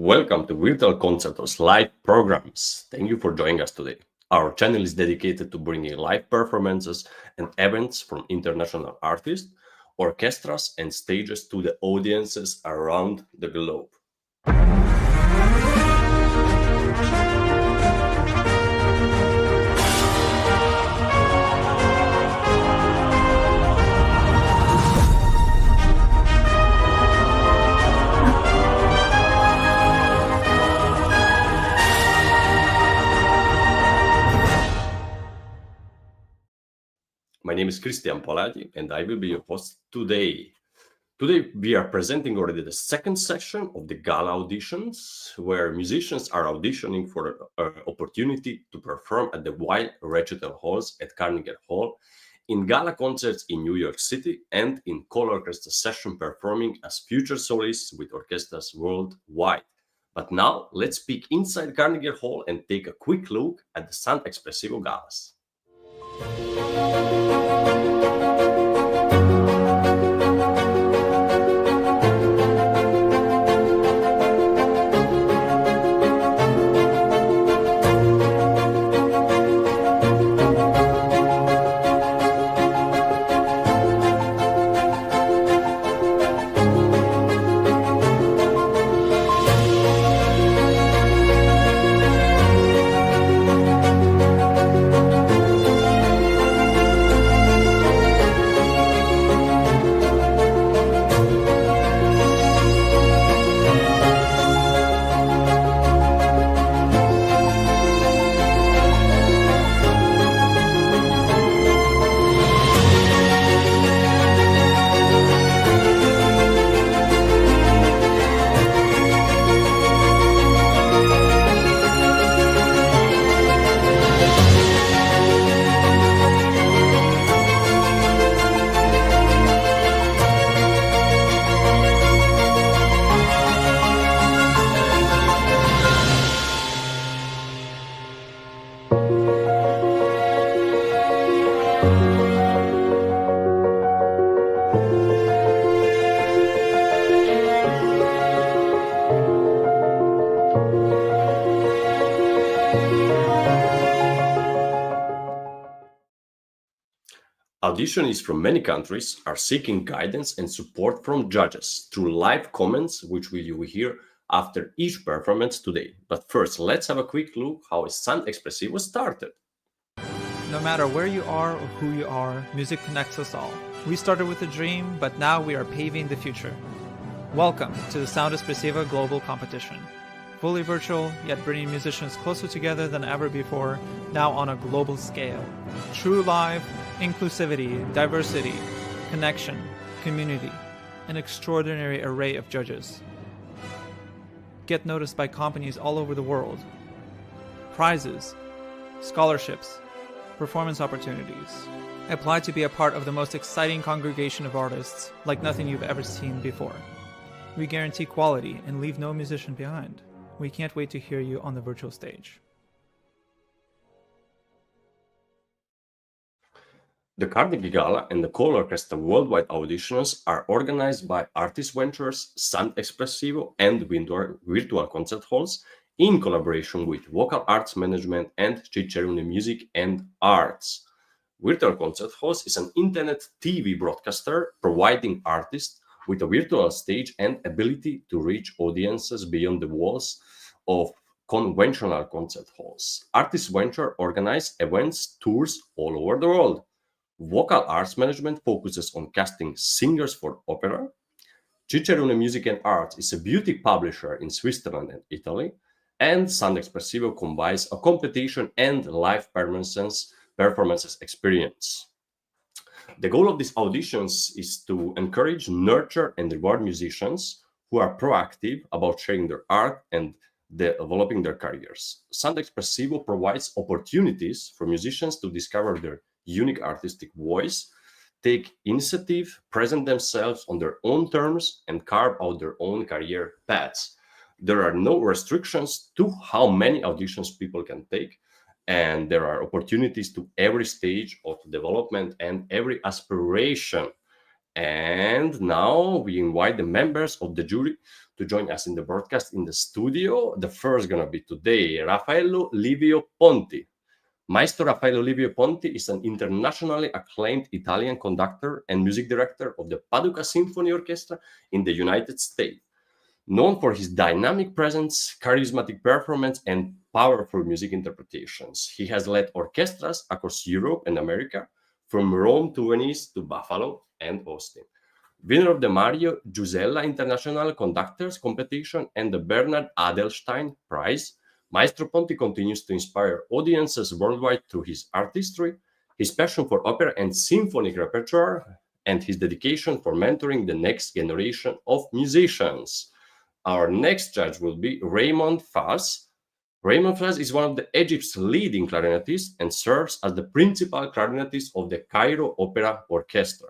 Welcome to Virtual Concerto's live programs. Thank you for joining us today. Our channel is dedicated to bringing live performances and events from international artists, orchestras, and stages to the audiences around the globe. My name is Krisztian Palagyi, and I will be your host today. Today, we are presenting already the second session of the Gala auditions, where musicians are auditioning for an opportunity to perform at the Weill Recital Halls at Carnegie Hall, in Gala concerts in New York City, and in Call Orchestra session performing as future solists with orchestras worldwide. But now, let's peek inside Carnegie Hall and take a quick look at the San Espressivo Galas. Auditionees from many countries are seeking guidance and support from judges through live comments, which you will hear after each performance today. But first, let's have a quick look how San Espressivo started. No matter where you are or who you are, music connects us all. We started with a dream, but now we are paving the future. Welcome to the Sound Espressivo Global Competition. Fully virtual, yet bringing musicians closer together than ever before, now on a global scale. True live, inclusivity, diversity, connection, community, an extraordinary array of judges. Get noticed by companies all over the world. Prizes, scholarships, performance opportunities. Apply to be a part of the most exciting congregation of artists like nothing you've ever seen before. We guarantee quality and leave no musician behind. We can't wait to hear you on the virtual stage. The Carnegie Gala and the Call Orchestra worldwide auditions are organized by Artist Ventures, San Espressivo, and Virtual Concert Halls in collaboration with Vocal Arts Management and Cicerone Music and Arts. Virtual Concert Halls is an internet TV broadcaster providing artists with a virtual stage and ability to reach audiences beyond the walls of conventional concert halls. Artist Venture organize events, tours all over the world. Vocal Arts Management focuses on casting singers for opera. Cicerone Music and Arts is a beauty publisher in Switzerland and Italy. And San Espressivo combines a competition and live performances experience. The goal of these auditions is to encourage, nurture, and reward musicians who are proactive about sharing their art and developing their careers. San Espressivo provides opportunities for musicians to discover their unique artistic voice, take initiative, present themselves on their own terms, and carve out their own career paths. There are no restrictions to how many auditions people can take, and there are opportunities to every stage of development and every aspiration. And now we invite the members of the jury to to join us in the broadcast in the studio. The first going to be today, Raffaello Livio Ponti. Maestro Raffaello Livio Ponti is an internationally acclaimed Italian conductor and music director of the Paducah Symphony Orchestra in the United States. Known for his dynamic presence, charismatic performance, and powerful music interpretations, he has led orchestras across Europe and America, from Rome to Venice to Buffalo and Austin. Winner of the Mario Giusella International Conductors Competition and the Bernard Adelstein Prize, Maestro Ponti continues to inspire audiences worldwide through his artistry, his passion for opera and symphonic repertoire, and his dedication for mentoring the next generation of musicians. Our next judge will be Raymond Fawzy. Raymond Fawzy is one of Egypt's leading clarinetists and serves as the principal clarinetist of the Cairo Opera Orchestra.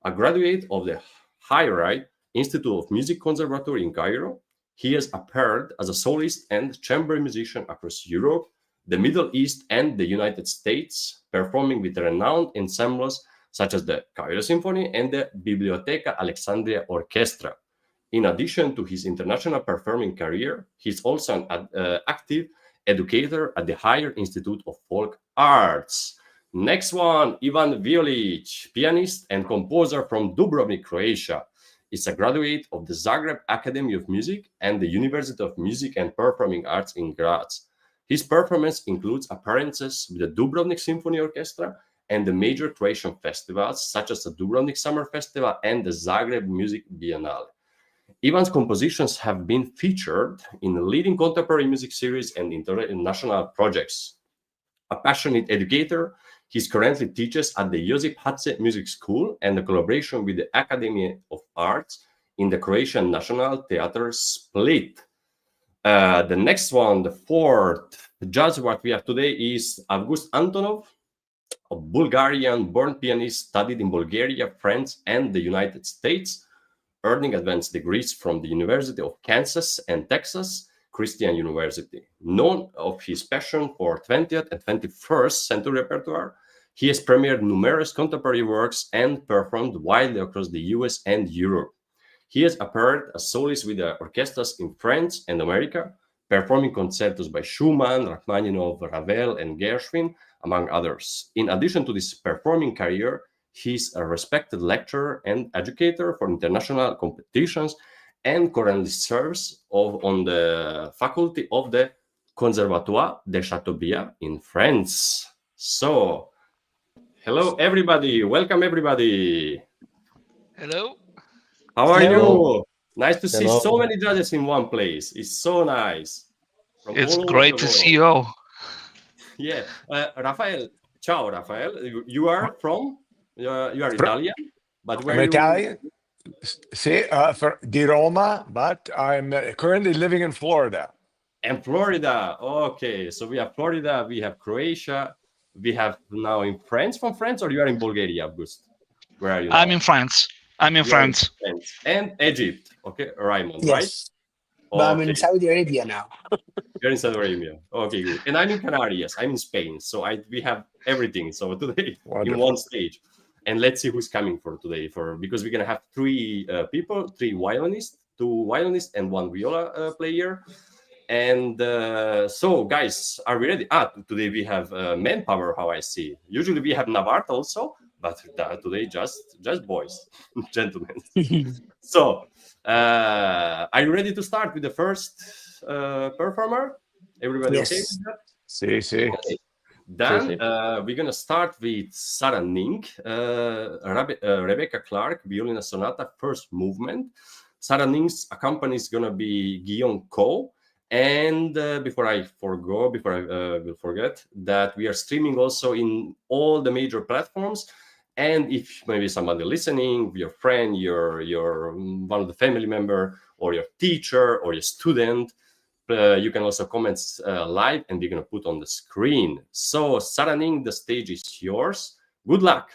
A graduate of the Hayrai Institute of Music Conservatory in Cairo, he has appeared as a soloist and chamber musician across Europe, the Middle East, and the United States, performing with renowned ensembles such as the Cairo Symphony and the Biblioteca Alexandria Orchestra. In addition to his international performing career, he's also an active educator at the Higher Institute of Folk Arts. Next one, Ivan Violic, pianist and composer from Dubrovnik, Croatia, is a graduate of the Zagreb Academy of Music and the University of Music and Performing Arts in Graz. His performance includes appearances with the Dubrovnik Symphony Orchestra and the major Croatian festivals such as the Dubrovnik Summer Festival and the Zagreb Music Biennale. Ivan's compositions have been featured in leading contemporary music series and international projects. A passionate educator, he currently teaches at the Josip Hatze Music School and the collaboration with the Academy of Arts in the Croatian National Theatre Split. The next one, the fourth judge what we have today is Auguste Antonov, a Bulgarian-born pianist, studied in Bulgaria, France, and the United States, earning advanced degrees from the University of Kansas and Texas Christian University. Known of his passion for 20th and 21st century repertoire, he has premiered numerous contemporary works and performed widely across the US and Europe. He has appeared as soloist with the orchestras in France and America, performing concertos by Schumann, Rachmaninoff, Ravel, and Gershwin, among others. In addition to this performing career, he's a respected lecturer and educator for international competitions and currently serves on the faculty of the Conservatoire de Chateaubriand in France. So, hello everybody, welcome everybody. Hello. How are Hello. you? Nice to see Hello. so many judges in one place. It's so nice. From It's all over great the to see world. you all. Yeah, Rafael. Ciao, Rafael. You are from? You are Italian, but where I'm you? Italian. Di Roma, but I'm currently living in Florida. And Florida. Okay, so we have Florida, we have Croatia, we have now in France. From France, or you are in Bulgaria, Auguste? Where are you now? I'm in France. I'm in You are in France. France. And Egypt. Okay, Raymond, right? Yes. But I'm Okay, in Saudi Arabia now. you're in Saudi Arabia. Okay, good. And I'm in Canarias. I'm in Spain. So we have everything. So today in Wonderful. one stage. And let's see who's coming for today. Because we're gonna have three people, three violinists, two violinists, and one viola player. And so, guys, are we ready? Today we have manpower. How I see. Usually we have Navart also, but today just boys, gentlemen. So, are you ready to start with the first performer? Everybody Yes. okay with that? See. Okay. Then we're gonna start with Sara Ning, Rebecca Clarke, Violin and Sonata, first movement. Sara Ning's accompanist is gonna be Guillaume Ko. And before I will forget that we are streaming also in all the major platforms. And if maybe somebody listening, your friend, your one of the family member, or your teacher, or your student, you can also comment live, and we're gonna put on the screen. So, Sara Ning, the stage is yours. Good luck.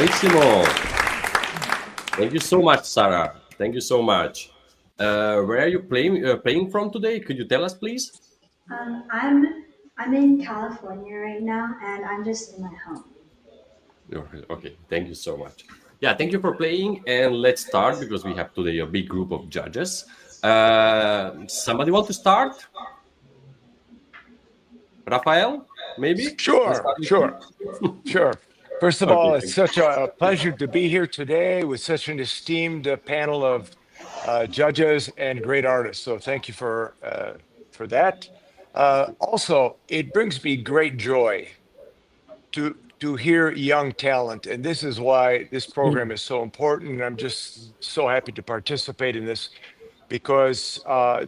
Bravissimo. Thank you so much, Sara. Thank you so much. Where are you playing from today? Could you tell us, please? I'm in California right now, and I'm just in my home. Okay, thank you so much. Yeah, thank you for playing, and let's start because we have today a big group of judges. Somebody want to start? Rafael, maybe? Let's Sure, start with sure, you. sure. First of Okay, all, it's thank such a pleasure to be here today with such an esteemed panel of judges and great artists. So thank you for that. Also, it brings me great joy to hear young talent, and this is why this program is so important. And I'm just so happy to participate in this because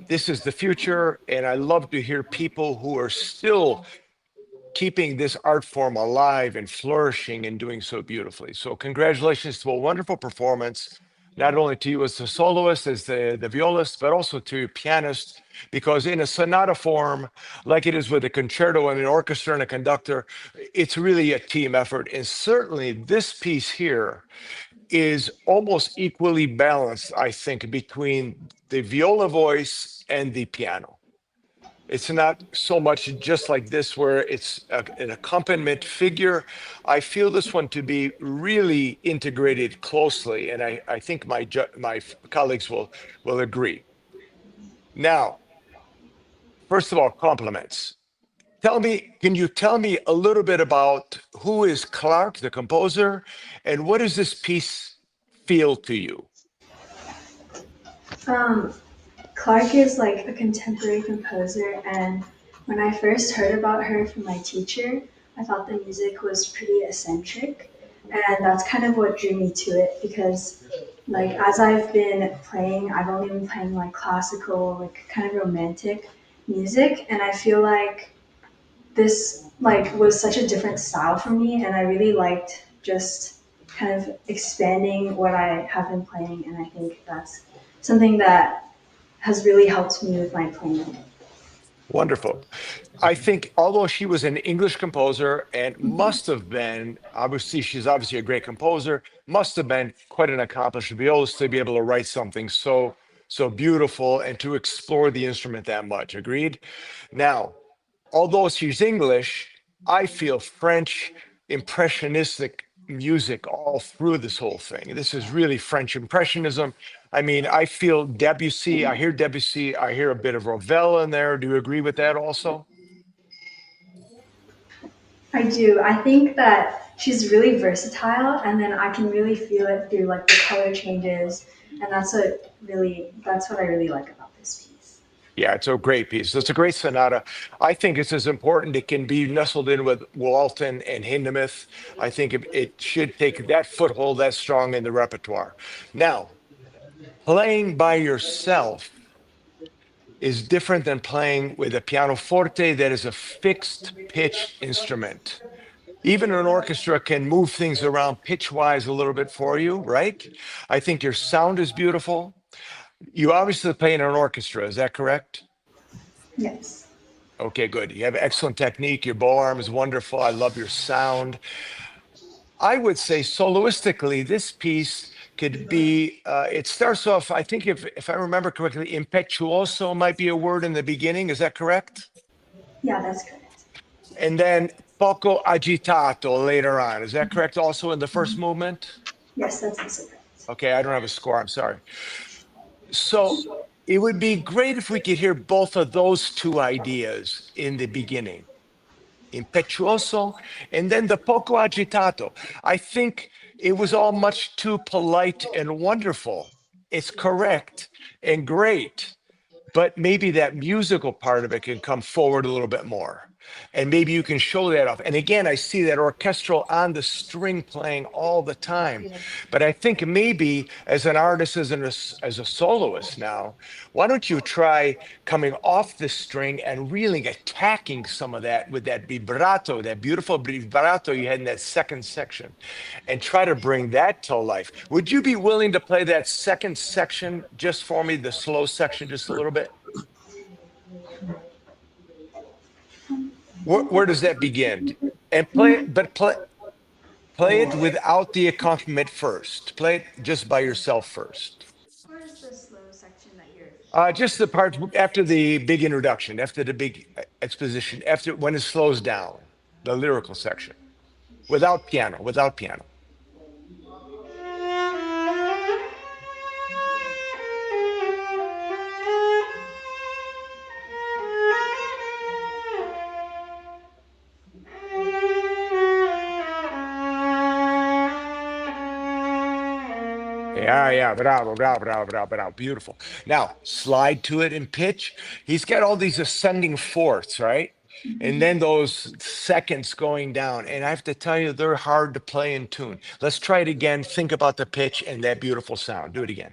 this is the future, and I love to hear people who are still keeping this art form alive and flourishing and doing so beautifully. So congratulations to a wonderful performance, not only to you as the soloist, as the violist, but also to your pianist, because in a sonata form, like it is with a concerto and an orchestra and a conductor, it's really a team effort. And certainly this piece here is almost equally balanced, I think, between the viola voice and the piano. It's not so much just like this where it's an accompaniment figure. I feel this one to be really integrated closely, and I think my colleagues will agree. Now, first of all, compliments. Can you tell me a little bit about who is Clarke, the composer, and what does this piece feel to you? Clarke is like a contemporary composer, and when I first heard about her from my teacher, I thought the music was pretty eccentric, and that's kind of what drew me to it because, like, as I've been playing, I've only been playing like classical, like kind of romantic music, and I feel like this like was such a different style for me, and I really liked just kind of expanding what I have been playing, and I think that's something that has really helped me with my playing. Wonderful. I think although she was an English composer and must have been, obviously, she's obviously a great composer, must have been quite an accomplished violist to be able to write something so beautiful and to explore the instrument that much. Agreed? Now, although she's English, I feel French impressionistic music all through this whole thing. This is really French impressionism. I mean, I feel Debussy, I hear Debussy, I hear a bit of Ravel in there. Do you agree with that also? I do. I think that she's really versatile, and then I can really feel it through like the color changes, and that's what I really like about this piece. Yeah, it's a great piece. It's a great sonata. I think it's as important. It can be nestled in with Walton and Hindemith. I think it should take that foothold that strong in the repertoire. Now, playing by yourself is different than playing with a pianoforte that is a fixed pitch instrument. Even an orchestra can move things around pitch-wise a little bit for you, right? I think your sound is beautiful. You obviously play in an orchestra, is that correct? Yes. Okay, good. You have excellent technique. Your bow arm is wonderful. I love your sound. I would say soloistically, this piece could be, it starts off, I think if I remember correctly, impetuoso might be a word in the beginning. Is that correct? Yeah, that's correct. And then poco agitato later on. Is that correct also in the first movement? Yes, that's also correct. Okay, I don't have a score. I'm sorry. So it would be great if we could hear both of those two ideas in the beginning. Impetuoso, and then the poco agitato. I think it was all much too polite and wonderful. It's correct and great, but maybe that musical part of it can come forward a little bit more. And maybe you can show that off. And again, I see that orchestral on the string playing all the time. But I think maybe as an artist, as a soloist now, why don't you try coming off the string and really attacking some of that with that vibrato, that beautiful vibrato you had in that second section, and try to bring that to life. Would you be willing to play that second section just for me, the slow section, just a little bit? Where does that begin? And play, but play. Play it without the accompaniment first. Play it just by yourself first. Where's the slow section that you're? Just the part after the big introduction, after the big exposition, after when it slows down, the lyrical section, without piano, without piano. Yeah, bravo, bravo, bravo, bravo, bravo. Beautiful. Now, slide to it in pitch. He's got all these ascending fourths, right? And then those seconds going down. And I have to tell you, they're hard to play in tune. Let's try it again. Think about the pitch and that beautiful sound. Do it again.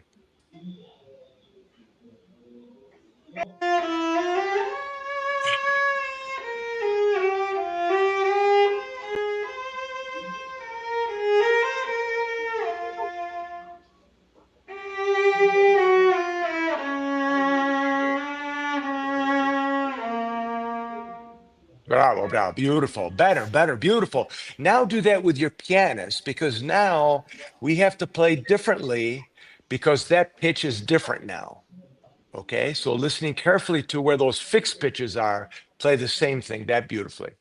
Bravo, bravo, beautiful, better, better, beautiful. Now do that with your pianist because now we have to play differently because that pitch is different now. Okay, so listening carefully to where those fixed pitches are, play the same thing that beautifully.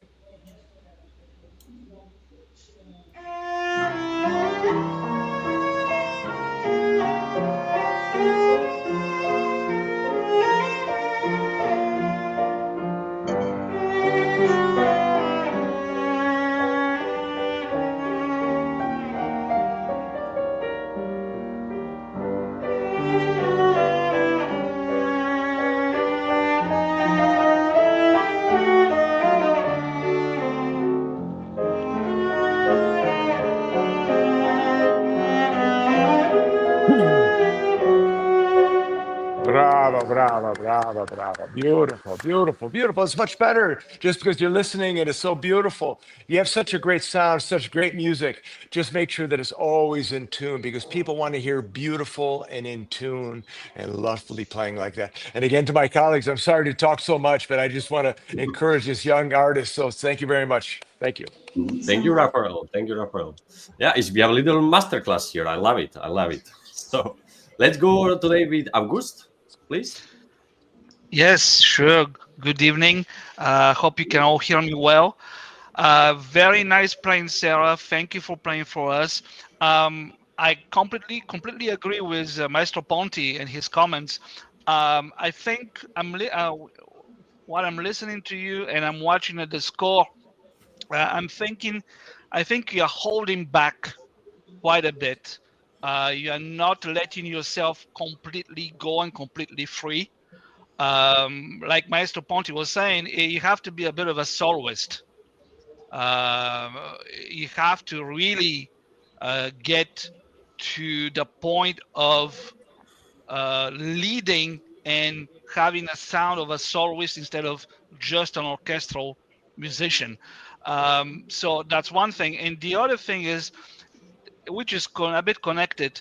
Bravo, bravo, bravo, bravo. Beautiful, beautiful, beautiful. It's much better just because you're listening and it's so beautiful. You have such a great sound, such great music. Just make sure that it's always in tune because people want to hear beautiful and in tune and lovely playing like that. And again, to my colleagues, I'm sorry to talk so much, but I just want to encourage this young artist. So thank you very much. Thank you. Thank you, Raphael. Thank you, Raphael. Yeah, we have a little masterclass here. I love it. I love it. So let's go today with Auguste, please. Yes, sure. Good evening. Hope you can all hear me well. Very nice playing, Sara. Thank you for playing for us. I completely agree with Maestro Ponti and his comments. I think while I'm listening to you and I'm watching the score, I'm thinking, I think you're holding back quite a bit. You are not letting yourself completely go and completely free. Like Maestro Ponti was saying, you have to be a bit of a soloist. You have to really get to the point of leading and having a sound of a soloist instead of just an orchestral musician. So that's one thing. And the other thing is, which is a bit connected,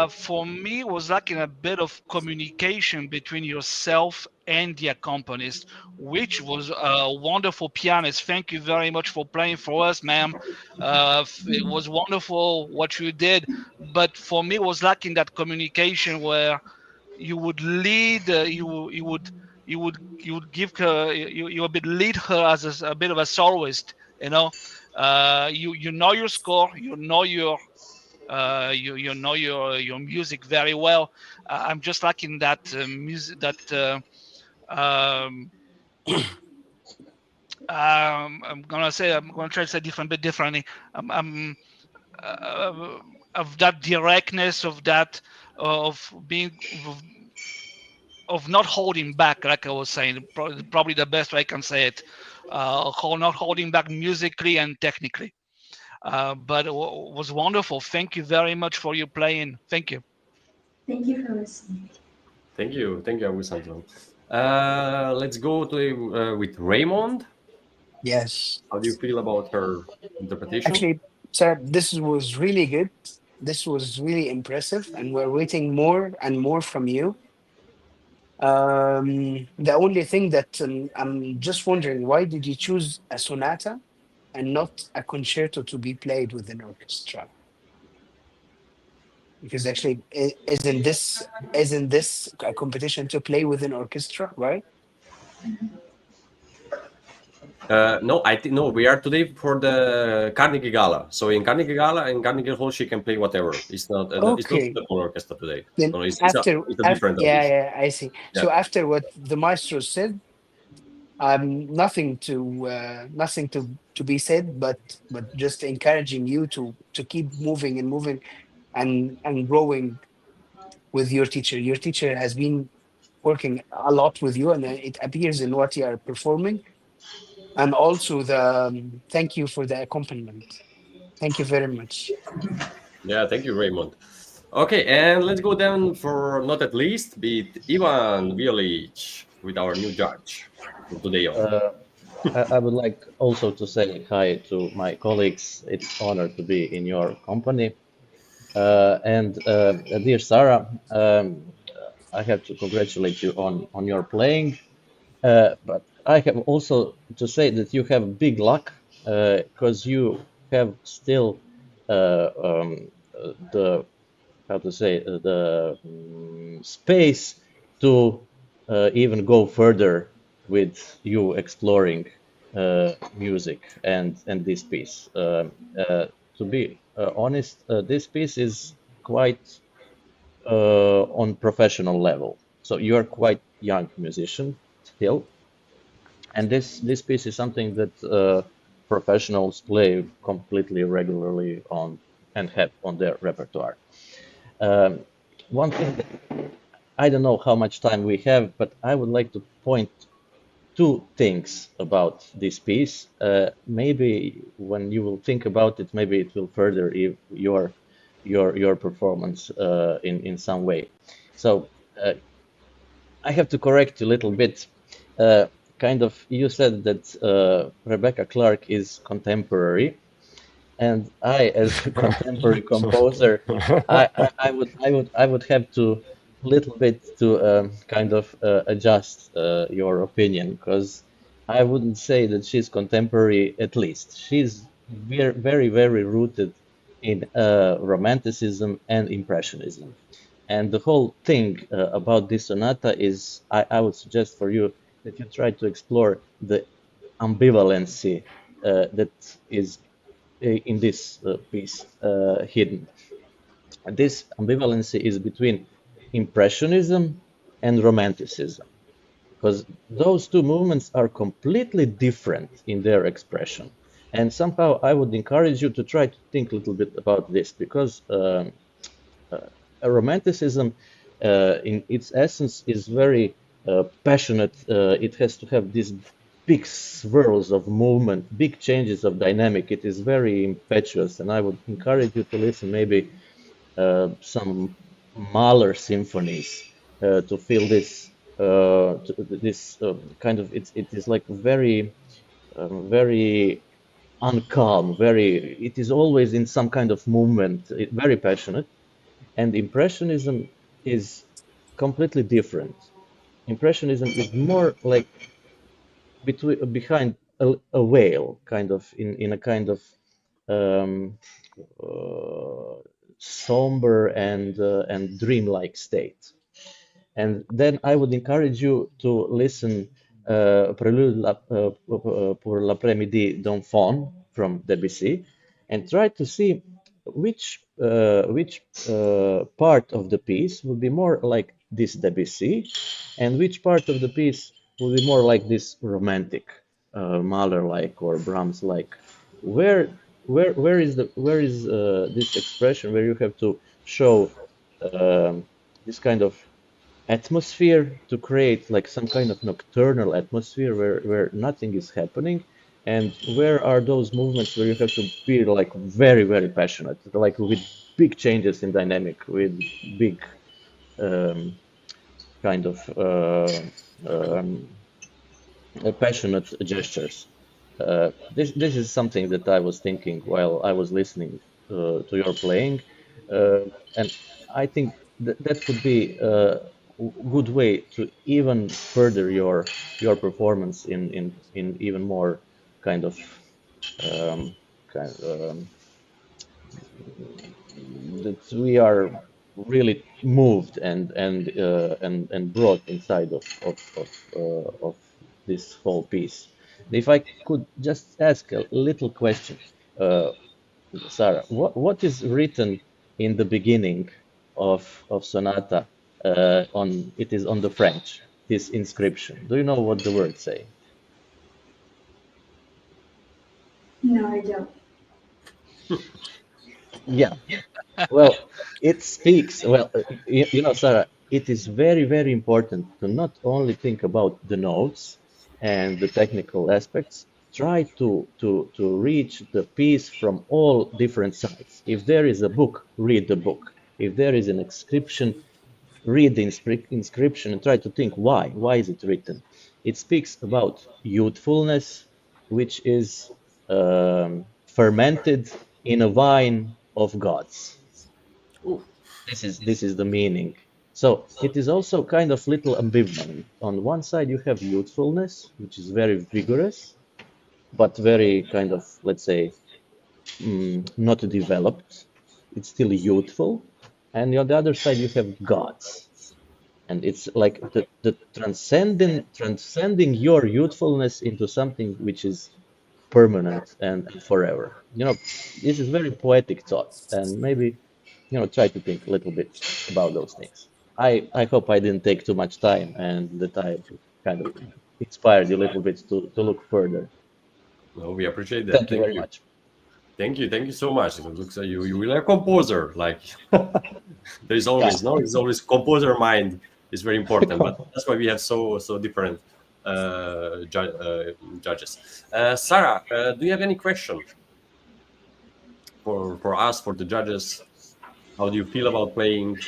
for me was lacking a bit of communication between yourself and the accompanist, which was a wonderful pianist. Thank you very much for playing for us, ma'am. It was wonderful what you did, but for me was lacking that communication where you would lead, you would give her, you a bit lead her as a bit of a soloist, you know. You know your score, you know your you know your music very well. I'm just lacking that music, that I'm gonna try to say bit differently. Of that directness, of that, of being, of not holding back, like I was saying. Probably the best way I can say it. Not holding back musically and technically. But it was wonderful. Thank you very much for your playing. Thank you. Thank you for listening. Thank you, Auguste. Let's go to with Raymond. Yes. How do you feel about her interpretation? Actually, Sarah, this was really good. This was really impressive, and we're waiting more and more from you. The only thing that I'm just wondering, why did you choose a sonata and not a concerto to be played with an orchestra? Because actually, isn't this a competition to play with an orchestra, right? No, I think no. We are today for the Carnegie Gala. So in Carnegie Gala in Carnegie Hall, she can play whatever. It's not. It's not Okay. the full orchestra today. Then No, after, it's a different yeah, audition. yeah, I see. Yeah. So after what the maestro said, nothing to be said, but just encouraging you to keep moving and moving and growing with your teacher. Your teacher has been working a lot with you, and it appears in what you are performing. And also thank you for the accompaniment. Thank you very much. Yeah. Thank you, Raymond. Okay, and let's go down for not at least, be Ivan Violic with our new judge from today on. I would like also to say hi to my colleagues. It's honor to be in your company. And dear Sara, I have to congratulate you on your playing. But I have also to say that you have big luck because you have still the how to say the space to even go further with you exploring music and this piece. To be honest, this piece is quite on professional level. So you are quite young musician still, and this piece is something that professionals play completely regularly on and have on their repertoire. One thing that I don't know how much time we have, but I would like to point two things about this piece. Maybe when you will think about it, maybe it will further your performance in some way. So I have to correct you a little bit. Kind of, you said that Rebecca Clarke is contemporary, and I, as a contemporary composer, I would have to little bit to kind of adjust your opinion, because I wouldn't say that she's contemporary. At least she's very rooted in romanticism and impressionism. And the whole thing about this sonata is, I would suggest for you that you try to explore the ambivalency that is in this piece hidden. This ambivalency is between impressionism and romanticism, because those two movements are completely different in their expression. And somehow I would encourage you to try to think a little bit about this, because a romanticism in its essence is very passionate. It has to have these big swirls of movement, big changes of dynamic. It is very impetuous, and I would encourage you to listen maybe some Mahler symphonies to feel this kind of it is like very uncalm, very, it is always in some kind of movement, very passionate. And impressionism is completely different. Impressionism is more like behind a veil, kind of in a kind of um, uh, somber and dreamlike state. And then I would encourage you to listen Prelude pour l'après-midi d'un faune from Debussy, and try to see which part of the piece would be more like this Debussy, and which part of the piece would be more like this romantic, Mahler-like or Brahms-like. Where where is this expression where you have to show this kind of atmosphere to create like some kind of nocturnal atmosphere where nothing is happening, and where are those movements where you have to be like very passionate, like with big changes in dynamic, with big um, kind of um, passionate gestures. This is something that I was thinking while I was listening to your playing, and I think that could be a good way to even further your performance in even more kind of kind that we are really moved and brought inside of this whole piece. If I could just ask a little question, uh, Sarah, what is written in the beginning of Sonata? On it is on the French. This inscription. Do you know what the words say? No, I don't. Yeah. Well, it speaks. Well, you know, Sarah, it is very, very important to not only think about the notes and the technical aspects. Try to reach the piece from all different sides. If there is a book, read the book. If there is an inscription, read the inscription and try to think why. Why is it written? It speaks about youthfulness, which is fermented in a wine of gods. Ooh. This is the meaning. So it is also kind of little ambivalent. On one side, you have youthfulness, which is very vigorous, but very kind of, let's say, not developed. It's still youthful. And on the other side, you have gods. And it's like the transcending your youthfulness into something which is permanent and forever. You know, this is very poetic thought, and maybe, you know, try to think a little bit about those things. I hope I didn't take too much time and that I kind of inspired you a little bit to look further. No, we appreciate that. Thank you very much. Thank you so much. It looks like you will a composer. Like there's always there's always composer mind is very important, but that's why we have so different judges. Sarah, do you have any question for us, for the judges? How do you feel about playing?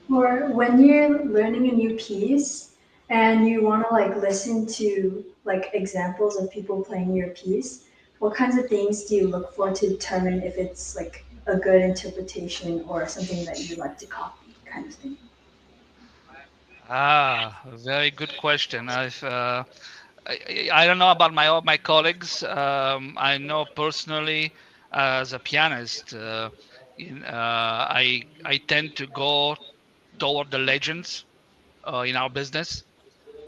Or when you're learning a new piece and you want to like listen to like examples of people playing your piece, what kinds of things do you look for to determine if it's like a good interpretation or something that you'd like to copy, kind of thing? Very good question. I don't know about my colleagues. I know personally, as a pianist, I tend to go toward the legends in our business.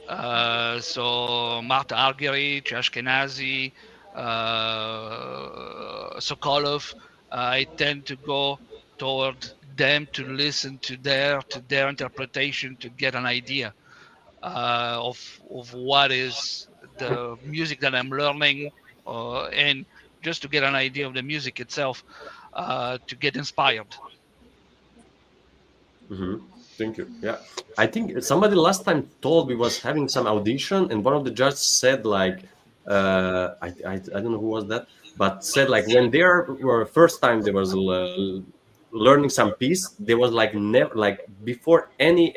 So Marta Argerich, Ashkenazi, Sokolov. I tend to go toward them to listen to their interpretation to get an idea of what is the music that I'm learning, and just to get an idea of the music itself, to get inspired. Thank you. Yeah, I think somebody last time told we was having some audition, and one of the judges said like, I don't know who was that, but said like when they were first time they was learning some piece, there was like never like before any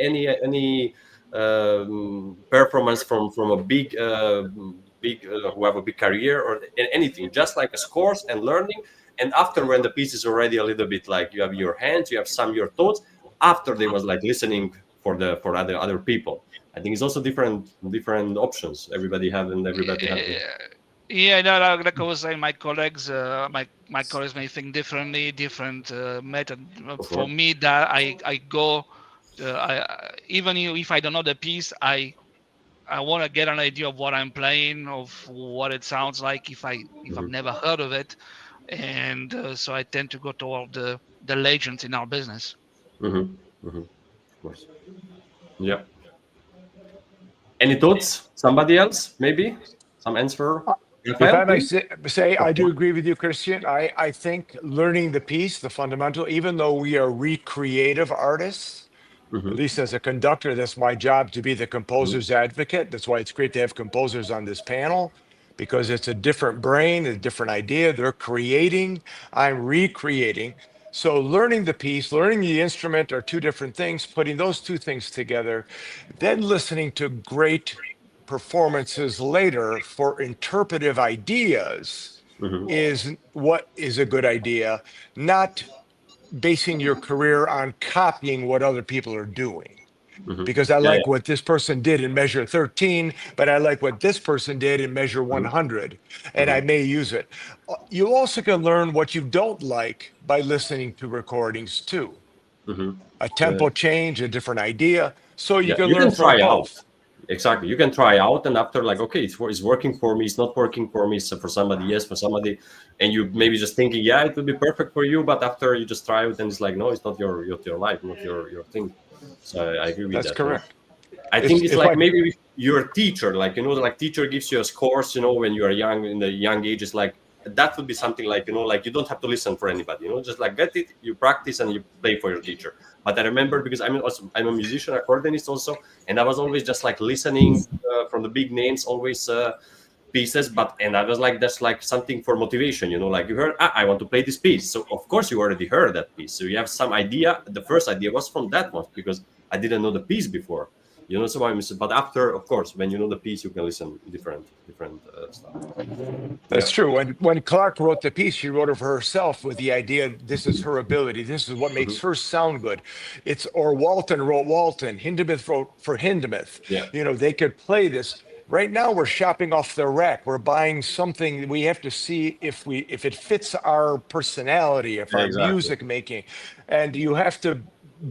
performance from a big who have a big career or anything, just like a scores and learning. And after when the piece is already a little bit like you have your hands, you have some your thoughts. After they was like listening for other people. I think it's also different options. Everybody have and everybody have. Yeah, no, like I was saying, my colleagues may think differently, different method. For me, that I go, even if I don't know the piece, I want to get an idea of what I'm playing, of what it sounds like if I've never heard of it, and so I tend to go toward the legends in our business. Of course. Yeah. Any thoughts? Somebody else? Maybe some answer. If I may say, I do agree with you, Krisztian. I think learning the piece, the fundamental, even though we are recreative artists, at least as a conductor, that's my job to be the composer's advocate. That's why it's great to have composers on this panel, because it's a different brain, a different idea. They're creating, I'm recreating. So learning the piece, learning the instrument are two different things, putting those two things together, then listening to great performances later for interpretive ideas is what is a good idea, not basing your career on copying what other people are doing. because I like what this person did in measure 13, but I like what this person did in measure 100, and I may use it. You also can learn what you don't like by listening to recordings too. A tempo change, a different idea, so you can learn from both. Exactly, you can try out, and after, like, okay, it's working for me, it's not working for me, so for somebody yes, for somebody, and you maybe just thinking, yeah, it will be perfect for you, but after you just try it and it's like, no, it's not your life, not your thing. So I agree with that. That's correct. I think it's like maybe with your teacher, like, like teacher gives you a course, when you are young, in the young age, it's like that would be something like, like you don't have to listen for anybody, just like get it, you practice and you play for your teacher. But I remember, because I'm a musician, accordionist also, and I was always just like listening from the big names, always pieces, and I was like, that's like something for motivation, like you heard, I want to play this piece, so of course you already heard that piece, so you have some idea. The first idea was from that one, because I didn't know the piece before. So I miss it. But after, of course, when you know the piece, you can listen different stuff. That's true. When Clarke wrote the piece, she wrote it for herself with the idea, this is her ability. This is what makes her sound good. Or Walton wrote Walton. Hindemith wrote for Hindemith. Yeah. They could play this. Right now, we're shopping off the rack. We're buying something. We have to see if it fits our personality, if our music making, and you have to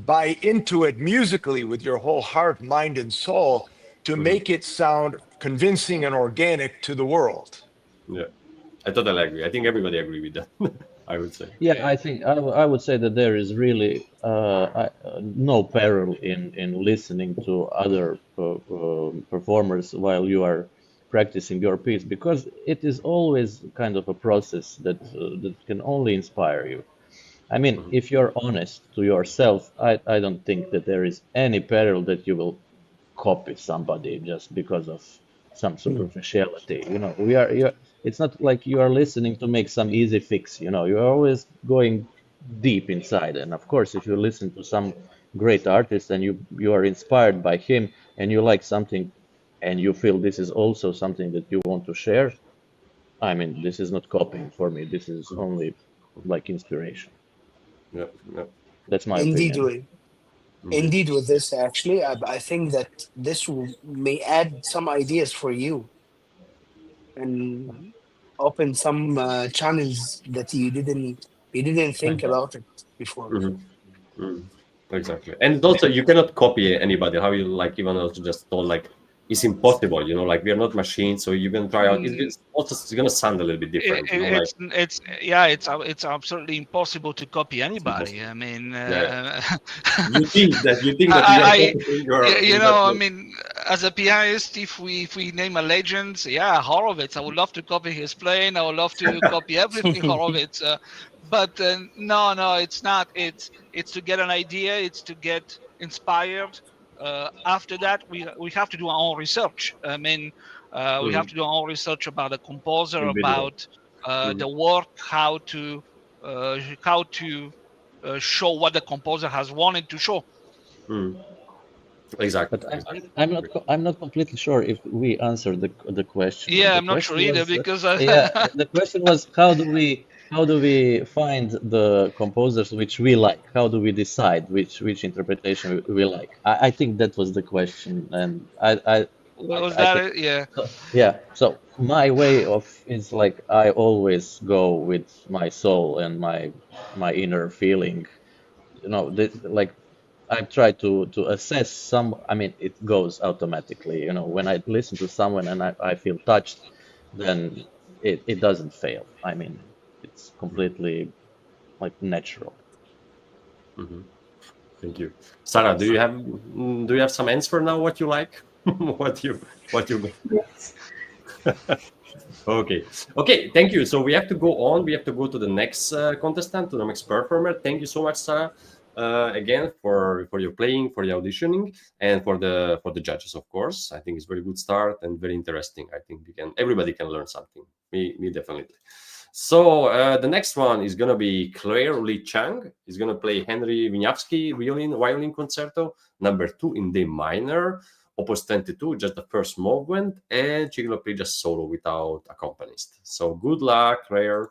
buy into it musically with your whole heart, mind, and soul to make it sound convincing and organic to the world. Yeah, I totally agree. I think everybody agree with that. I would say. Yeah, I think I would say that there is really no peril in listening to other performers while you are practicing your piece, because it is always kind of a process that can only inspire you. I mean, if you're honest to yourself, I don't think that there is any peril that you will copy somebody just because of some superficiality. It's not like you are listening to make some easy fix. You're always going deep inside. And of course, if you listen to some great artist and you are inspired by him and you like something and you feel this is also something that you want to share, I mean, this is not copying for me. This is only like inspiration. Yeah. That's my opinion. Indeed, with this, actually, I think that this may add some ideas for you and open some channels that you didn't think about it before. Exactly. And also, you cannot copy anybody. How you like, even also just told, like, it's impossible, like we are not machines, so you can try out. It's gonna sound a little bit different. It's absolutely impossible to copy anybody. I mean, you think that I mean, as a pianist, if we name a legend, Horowitz, I would love to copy his playing. I would love to copy everything Horowitz. But no, it's not. It's to get an idea. It's to get inspired. After that, we have to do our own research. I mean, we have to do our own research about the composer, about the work, how to show what the composer has wanted to show. Exactly. But I'm not completely sure if we answered the question. Yeah, the I'm not sure either, because the question was how do we find the composers which we like? How do we decide which interpretation we like? I think that was the question, and So my way of is like I always go with my soul and my inner feeling. Like I try to assess some. I mean, it goes automatically. When I listen to someone and I feel touched, then it doesn't fail. I mean, it's completely like natural. Thank you, Sara. Do you have some answer now? What you like? what you? Yes. Okay. Thank you. So we have to go on. We have to go to the next contestant, to the next performer. Thank you so much, Sara. Again for your playing, for the auditioning, and for the judges, of course. I think it's very good start and very interesting. I think everybody can learn something. Me definitely. So the next one is gonna be Claire Li-Chang. He's gonna play Henry Wieniawski violin concerto number 2 in D minor, opus 22, just the first movement, and she's gonna play just solo without accompanist. So good luck, Claire.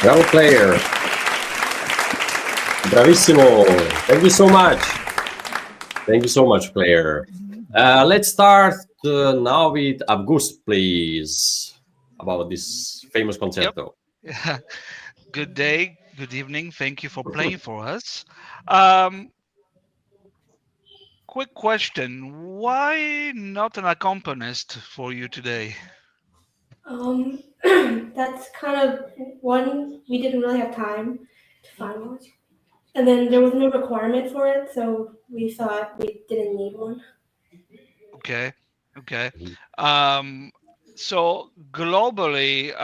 Bravo player. Bravissimo. Thank you so much. Thank you so much, player. Let's start now with Auguste, please, about this famous concerto. Yep. Good day, good evening. Thank you for playing for us. Quick question: why not an accompanist for you today? That's kind of one, we didn't really have time to find one. And then there was no requirement for it, so we thought we didn't need one. Okay. Um, So globally,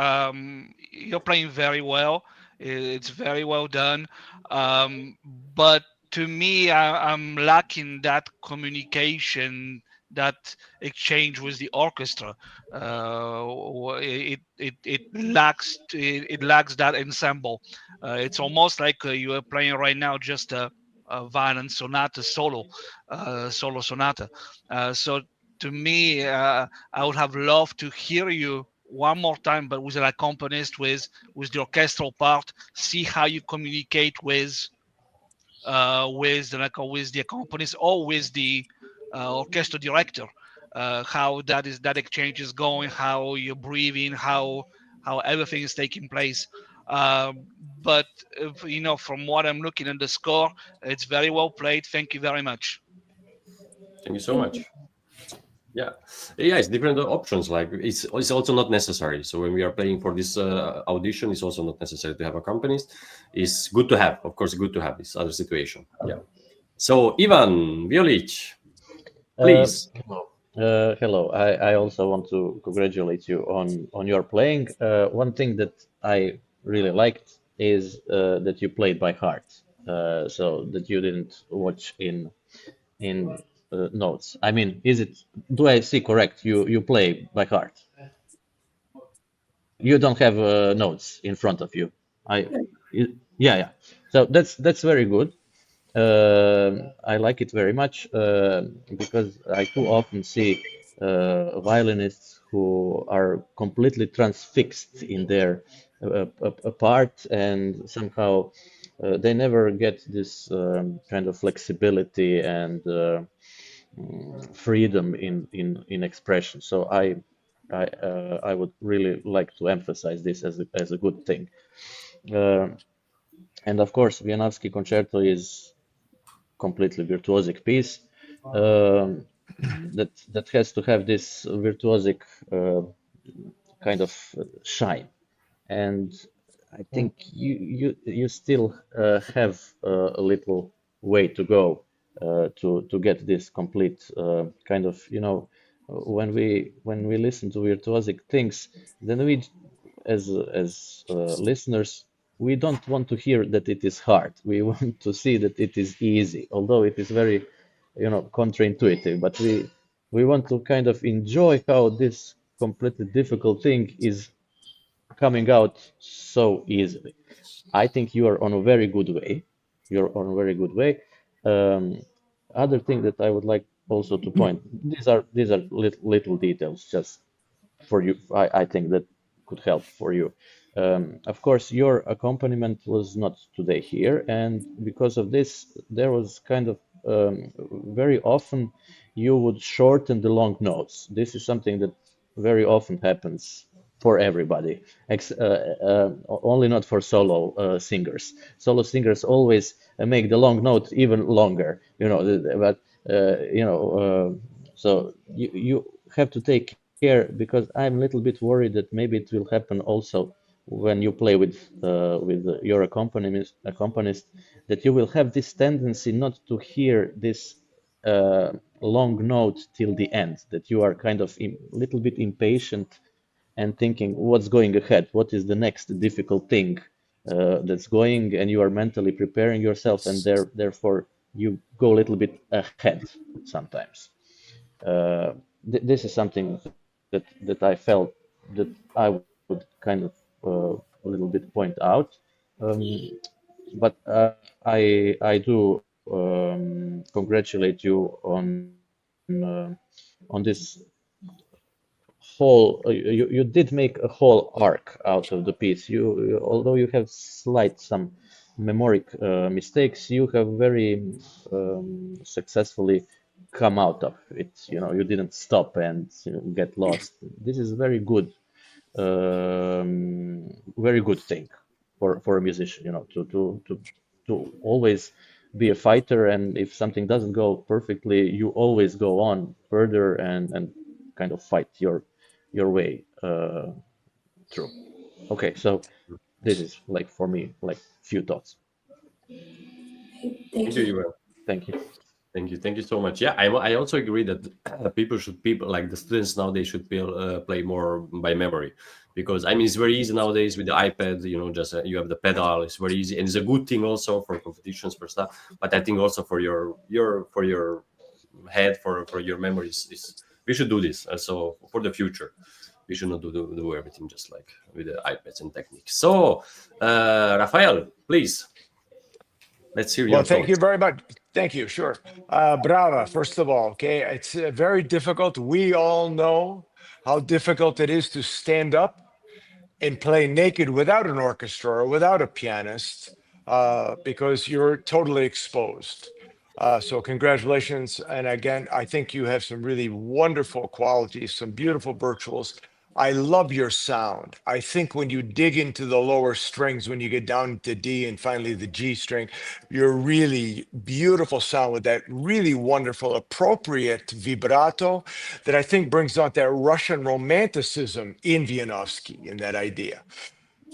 you're playing very well. It's very well done. But to me, I'm lacking that communication, that exchange with the orchestra. It lacks that ensemble. It's almost like you are playing right now just a violin sonata solo sonata. So to me, I would have loved to hear you one more time, but with an accompanist, with the orchestral part. See how you communicate with the accompanist or with the orchestra director. How that exchange is going, how you're breathing, how everything is taking place. But from what I'm looking at the score, it's very well played. Thank you very much. Thank you so much. Yeah, yeah, it's different options. Like it's also not necessary. So when we are playing for this audition, it's also not necessary to have a accompanist. It's good to have, of course, good to have this other situation. Yeah. So Ivan Violic, please. Hello. Hello. I also want to congratulate you on your playing. One thing that I really liked is that you played by heart, so that you didn't watch in notes. I mean, do I see correct? You play by heart. You don't have notes in front of you. Yeah, yeah. So that's very good. I like it very much because I too often see violinists who are completely transfixed in their part, and somehow they never get this kind of flexibility and freedom in expression. So I would really like to emphasize this as a good thing. Uh, and of course, Wieniawski Concerto is completely virtuosic piece that has to have this virtuosic kind of shine. And I think you still have a little way to go to get this complete kind of when we listen to virtuosic things, then we as listeners, we don't want to hear that it is hard. We want to see that it is easy, although it is very, counterintuitive. But we want to kind of enjoy how this completely difficult thing is coming out so easily. I think you are on a very good way. You're on a very good way. Um, Other thing that I would like also to point, these are little details, just for you. I think that could help for you. Of course, your accompaniment was not today here, and because of this, there was kind of very often you would shorten the long notes. This is something that very often happens for everybody, only not for solo singers. Solo singers always make the long note even longer, but so you have to take care because I'm a little bit worried that maybe it will happen also when you play with your accompanist, that you will have this tendency not to hear this long note till the end, that you are kind of a little bit impatient and thinking what's going ahead, what is the next difficult thing that's going, and you are mentally preparing yourself, and therefore you go a little bit ahead sometimes. This is something that I felt that I would kind of a little bit point out. Um, but I do congratulate you on this whole. You did make a whole arc out of the piece. Although you have slight some memoric mistakes, you have very successfully come out of it. You didn't stop and get lost. This is very good thing for a musician. To always be a fighter, and if something doesn't go perfectly, you always go on further and kind of fight your way through. Okay, so this is like for me like few thoughts. Thank Thank you, you. Ivan. Thank you. Thank you so much. Yeah, I also agree that people like the students nowadays should play more by memory, because I mean it's very easy nowadays with the iPad. You know, just you have the pedal. It's very easy, and it's a good thing also for competitions for stuff. But I think also for your head, for your memories, is we should do this. So for the future, we should not do everything just like with the iPads and techniques. So, Rafael, please. Let's hear your Thank you thoughts. very much. Thank you. Sure. Brava, first of all. Okay. It's very difficult. We all know how difficult it is to stand up and play naked without an orchestra or without a pianist because you're totally exposed. So congratulations. And again, I think you have some really wonderful qualities, some beautiful virtuals. I love your sound. I think when you dig into the lower strings, when you get down to D and finally the G string, you're really beautiful sound with that really wonderful, appropriate vibrato that I think brings out that Russian romanticism in Wieniawski, in that idea.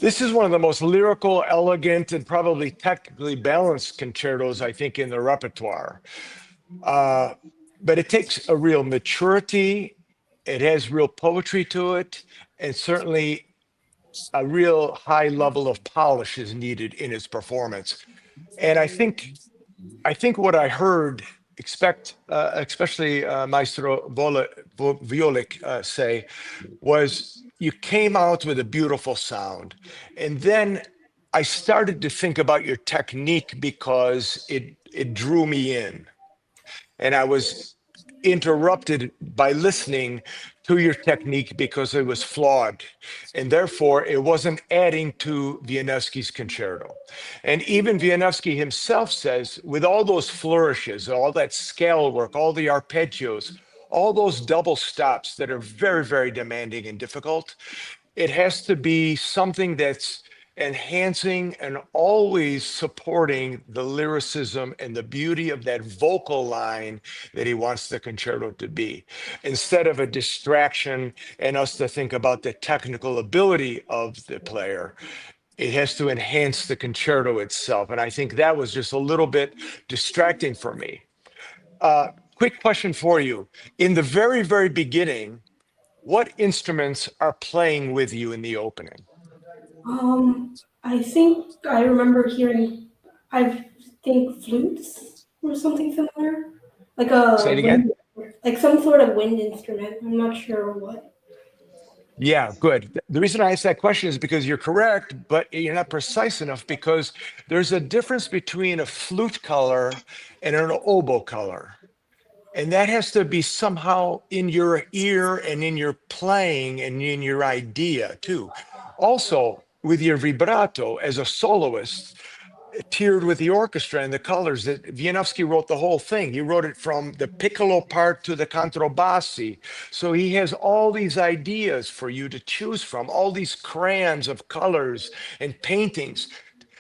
This is one of the most lyrical, elegant, and probably technically balanced concertos, I think, in the repertoire. But it takes a real maturity. It has real poetry to it, and certainly a real high level of polish is needed in its performance. And I think what I heard, especially Maestro Violic say, was you came out with a beautiful sound, and then I started to think about your technique because it drew me in, and I was interrupted by listening to your technique because it was flawed, and therefore it wasn't adding to Wieniawski's concerto. And even Wieniawski himself says, with all those flourishes, all that scale work, all the arpeggios, all those double stops that are very, very demanding and difficult, it has to be something that's enhancing and always supporting the lyricism and the beauty of that vocal line that he wants the concerto to be, instead of a distraction and us to think about the technical ability of the player. It has to enhance the concerto itself. And I think that was just a little bit distracting for me. Quick question for you. In the very, very beginning, what instruments are playing with you in the opening? I think I remember hearing, I think flutes or something similar, like Say it a again. wind, like some sort of wind instrument. I'm not sure what. Yeah, good. The reason I asked that question is because you're correct, but you're not precise enough, because there's a difference between a flute color and an oboe color. And that has to be somehow in your ear and in your playing and in your idea too. Also, with your vibrato as a soloist, tiered with the orchestra and the colors, that Wieniawski wrote the whole thing. He wrote it from the piccolo part to the contrabassi. So he has all these ideas for you to choose from, all these crayons of colors and paintings.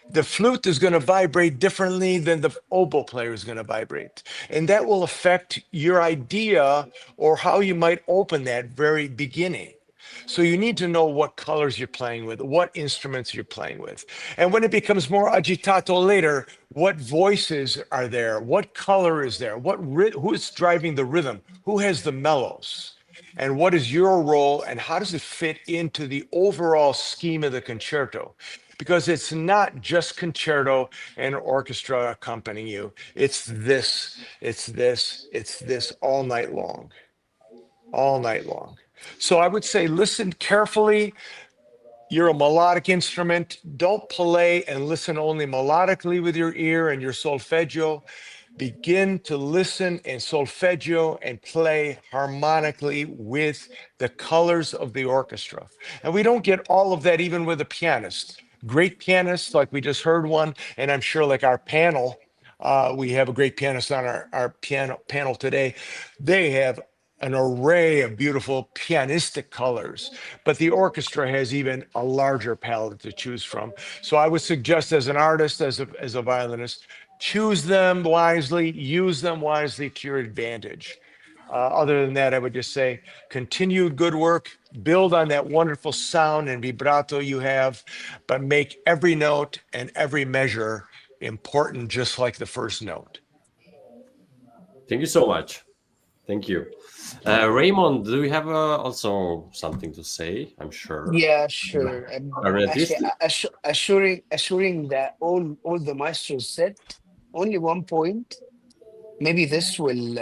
The flute is going to vibrate differently than the oboe player is going to vibrate. And that will affect your idea or how you might open that very beginning. So you need to know what colors you're playing with, what instruments you're playing with. And when it becomes more agitato later, what voices are there? What color is there? Who is driving the rhythm? Who has the mellows? And what is your role, and how does it fit into the overall scheme of the concerto? Because it's not just concerto and orchestra accompanying you. It's this all night long, all night long. So I would say, listen carefully. You're a melodic instrument. Don't play and listen only melodically with your ear and your solfeggio. Begin to listen and solfeggio and play harmonically with the colors of the orchestra. And we don't get all of that even with a pianist. Great pianists, like we just heard one, and I'm sure like our panel, we have a great pianist on our panel today. They have an array of beautiful pianistic colors, but the orchestra has even a larger palette to choose from. So I would suggest, as an artist, as a violinist, choose them wisely, use them wisely to your advantage. Other than that, I would just say continued good work, build on that wonderful sound and vibrato you have, but make every note and every measure important, just like the first note. Thank you so much. Thank you. Raymond, do you have also something to say? I'm sure. Yeah, sure. Actually, Clarinetist? assuring that all the maestros said, only one point. Maybe this will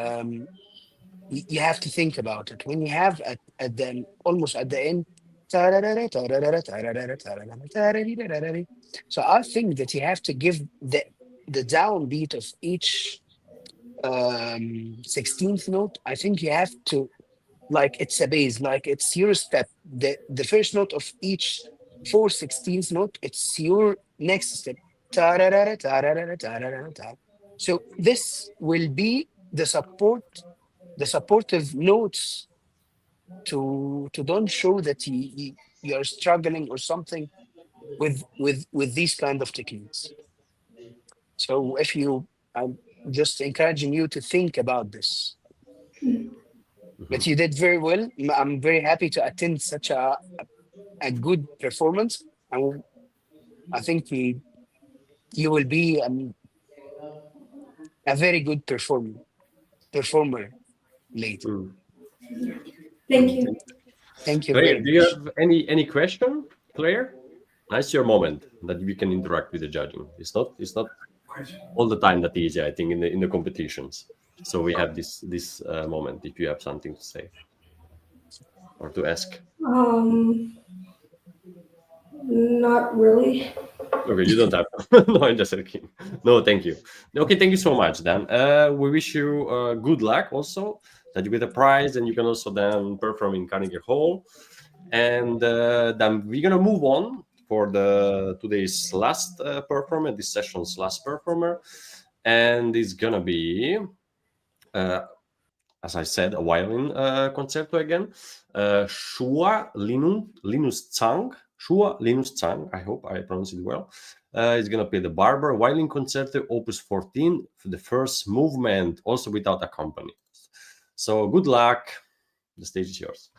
you have to think about it when you have at the almost at the end. So I think that you have to give the downbeat of each 16th note. I think you have to, like, it's a bass, like it's your step. The first note of each 4/16th note, it's your next step. So this will be the supportive notes to don't show that you're struggling or something with these kind of techniques. So if you, I'm just encouraging you to think about this. But you did very well. I'm very happy to attend such a good performance. And I think you will be a very good performer later. Mm. Thank you. Thank you Claire, very do you much. have any question, Claire? Nice your moment that we can interact with the judging. It's not all the time that easy, I think, in the competitions. So we have this moment if you have something to say or to ask. Not really. Okay, you don't have. No, I'm just joking. No, thank you. Okay, thank you so much. Then we wish you good luck also that you get a prize and you can also then perform in Carnegie Hall. And then we're gonna move on for the today's last performer, this session's last performer, and it's gonna be, as I said, a violin concerto again. Linus Zhang. Linus Zhang. I hope I pronounced it well. Is gonna play the Barber violin concerto, Opus 14, for the first movement, also without accompaniment. So good luck. The stage is yours.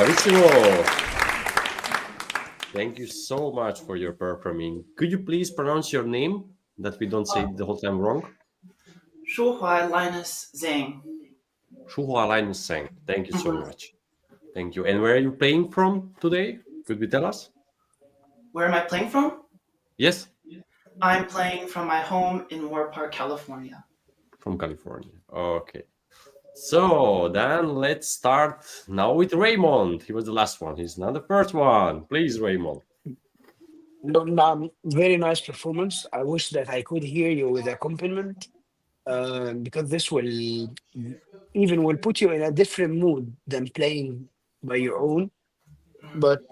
Bravissimo! Thank you so much for your performing. Could you please pronounce your name that we don't say it the whole time wrong? Shuhuai Linus Zhang. Shuhuai Linus Zhang. Thank you so Mhm. much. Thank you. And where are you playing from today? Could you tell us? Where am I playing from? Yes, I'm playing from my home in Moore Park, California. from California. Okay. So then let's start now with Raymond. He was the last one. He's not the first one. Please, Raymond. No, no, very nice performance. I wish that I could hear you with accompaniment, because this will even will put you in a different mood than playing by your own. But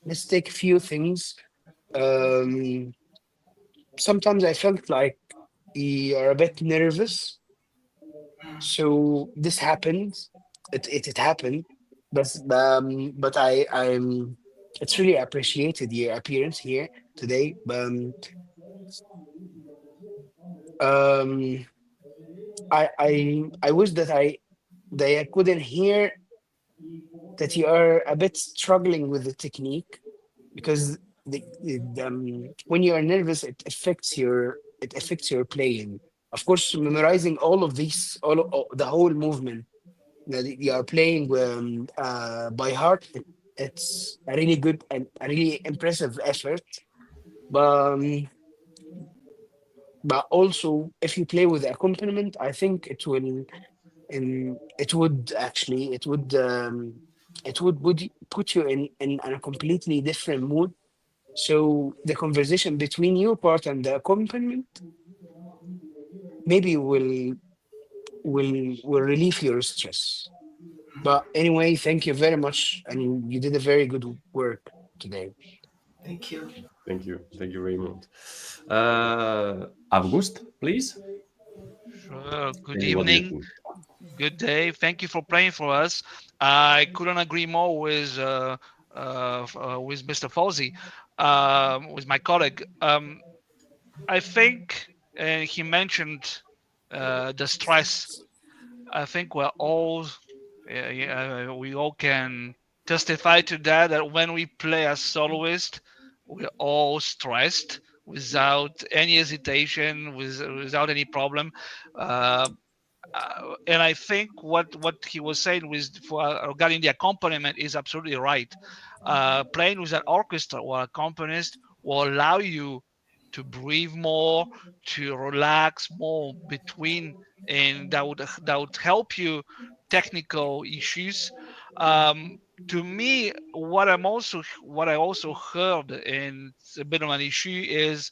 let's take a few things. Um, Sometimes I felt like you're a bit nervous. So this happened. It happened, but I'm. It's really appreciated your appearance here today. Um, I wish that I couldn't hear that you are a bit struggling with the technique, because when you are nervous, it affects your playing. Of course, memorizing all of these, the whole movement that you are playing by heart, it's a really good and a really impressive effort. But also, if you play with accompaniment, I think it would actually it would put you in a completely different mood. So the conversation between your part and the accompaniment maybe will relieve your stress. But anyway, thank you very much, and you did a very good work today. Thank you. Thank you. Thank you, Raymond. Auguste, please. Sure. Good And what do you evening. think? Good day. Thank you for playing for us. I couldn't agree more with Mr. Fawzy, with my colleague. I think he mentioned the stress. I think we all can testify to that. That when we play as soloist, we're all stressed without any hesitation, without any problem. Uh, and I think what he was saying regarding the accompaniment is absolutely right. Playing with an orchestra or accompanist will allow you to breathe more, to relax more between, and that would help you technical issues. To me, what I also heard, and it's a bit of an issue, is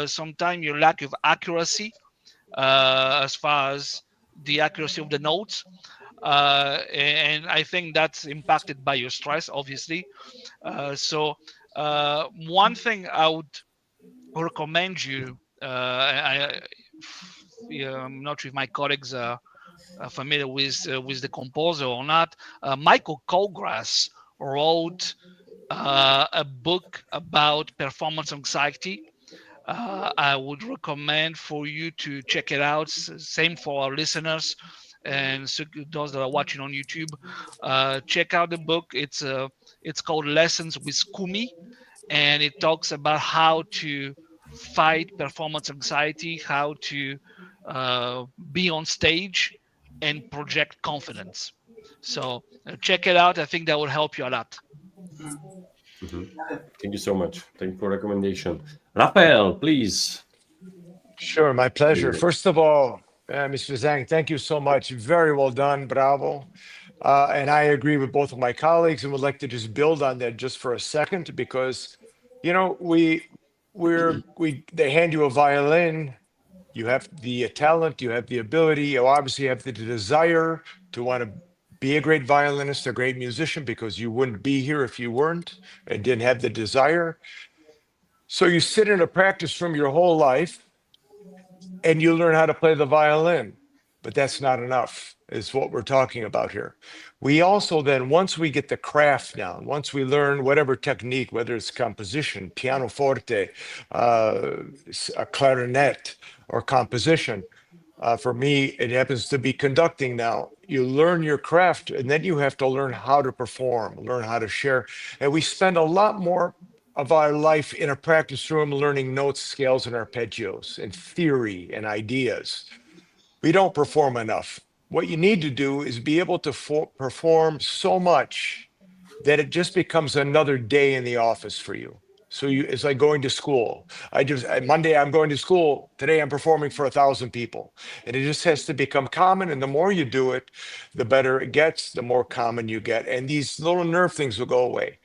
sometimes your lack of accuracy as far as the accuracy of the notes. And I think that's impacted by your stress, obviously. So one thing I would recommend you, I'm not sure if my colleagues are familiar with the composer or not. Michael Colgrass wrote a book about performance anxiety. I would recommend for you to check it out. Same for our listeners and so those that are watching on YouTube. Check out the book. It's called Lessons with Kumi, and it talks about how to fight performance anxiety, how to be on stage and project confidence. So check it out. I think that will help you a lot. Mhm. Thank you so much. Thank you for recommendation. Raphael, please. Sure, my pleasure. First of all, Mr. Zhang, thank you so much. Very well done. Bravo. And I agree with both of my colleagues and would like to just build on that just for a second because, you know, they hand you a violin, you have the talent, you have the ability, you obviously have the desire to want to be a great violinist, a great musician, because you wouldn't be here if you weren't and didn't have the desire. So you sit in a practice room your whole life and you learn how to play the violin, but that's not enough, is what we're talking about here. We also then, once we get the craft down, once we learn whatever technique, whether it's composition, pianoforte, a clarinet, or composition, For me, it happens to be conducting now. You learn your craft, and then you have to learn how to perform, learn how to share. And we spend a lot more of our life in a practice room learning notes, scales, and arpeggios, and theory and ideas. We don't perform enough. What you need to do is be able to perform so much that it just becomes another day in the office for you. So it's like going to school. Monday I'm going to school. Today I'm performing for 1,000 people, and it just has to become common. And the more you do it, the better it gets. The more common you get, and these little nerve things will go away.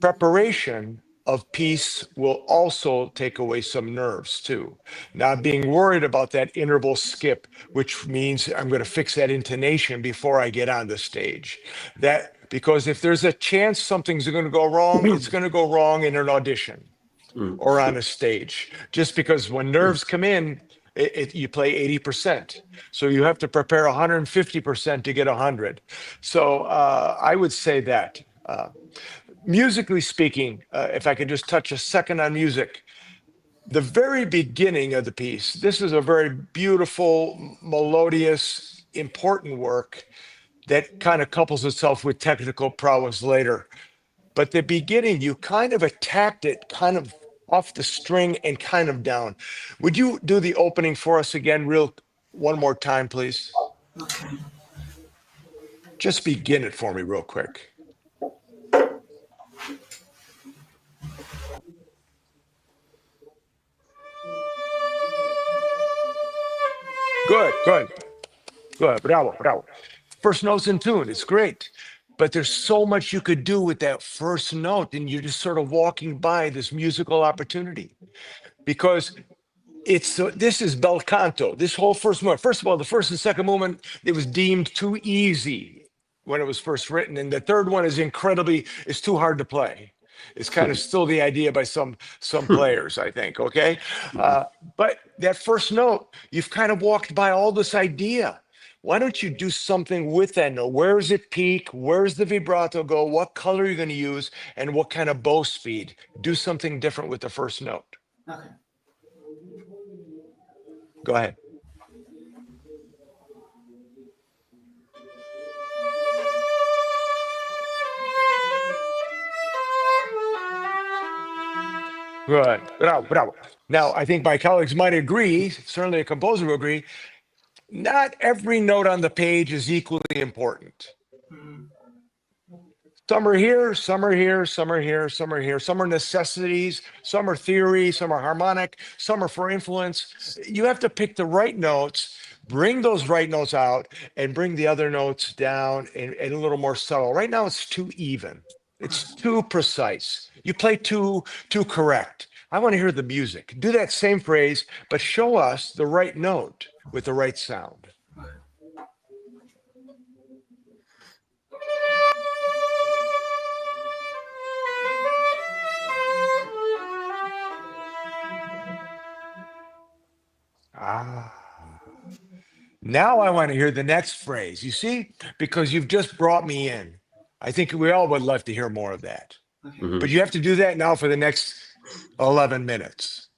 Preparation of piece will also take away some nerves too. Not being worried about that interval skip, which means I'm going to fix that intonation before I get on the stage. Because if there's a chance something's going to go wrong, it's going to go wrong in an audition or on a stage. Just because when nerves come in, you play 80%. So you have to prepare 150% to get 100. So I would say that. Musically speaking, if I could just touch a second on music, the very beginning of the piece, this is a very beautiful, melodious, important work that kind of couples itself with technical prowess later. But the beginning, you kind of attacked it kind of off the string and kind of down. Would you do the opening for us again, one more time, please? Okay. Just begin it for me real quick. Good. Bravo. First note's in tune. It's great. But there's so much you could do with that first note, and you're just sort of walking by this musical opportunity. Because this is bel canto. This whole first movement. First of all, the first and second movement, it was deemed too easy when it was first written. And the third one is it's too hard to play. It's kind of still the idea by some players, I think, okay? But that first note, you've kind of walked by all this idea. Why don't you do something with that note? Where does it peak? Where's the vibrato go? What color are you going to use? And what kind of bow speed? Do something different with the first note. Okay. Go ahead. Good. Bravo. Now, I think my colleagues might agree, certainly a composer will agree, not every note on the page is equally important. Some are here, some are here, some are here, some are here. Some are necessities, some are theory, some are harmonic, some are for influence. You have to pick the right notes, bring those right notes out, and bring the other notes down and a little more subtle. Right now, it's too even. It's too precise. You play too correct. I want to hear the music. Do that same phrase, but show us the right note with the right sound. Now I want to hear the next phrase. You see, because you've just brought me in. I think we all would love to hear more of that. Okay. But you have to do that now for the next 11 minutes.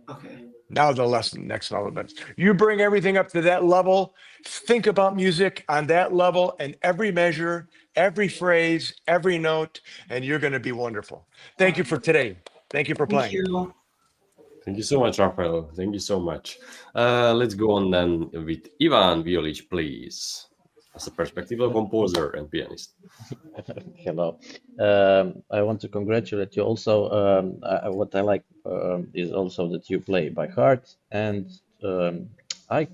Okay. Now next 11 minutes. You bring everything up to that level. Think about music on that level and every measure, every phrase, every note, and you're going to be wonderful. Thank you for today. Thank you for playing. Thank you. Thank you so much, Rafael. Thank you so much. Let's go on then with Ivan Violic, please, as a perspectival composer and pianist. Hello. I want to congratulate you also. What I like is also that you play by heart, and I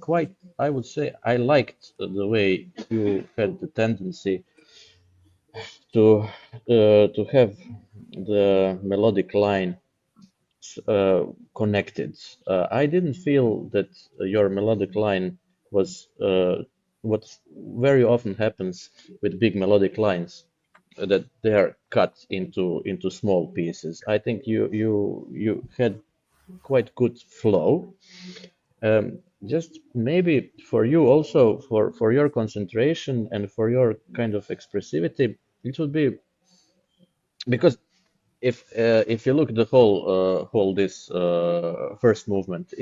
would say I liked the way you had the tendency to have the melodic line connected. I didn't feel that your melodic line was what very often happens with big melodic lines, that they are cut into small pieces. I think you had quite good flow. Just maybe for you also, for your concentration and for your kind of expressivity, it would be, because if you look at the whole this first movement,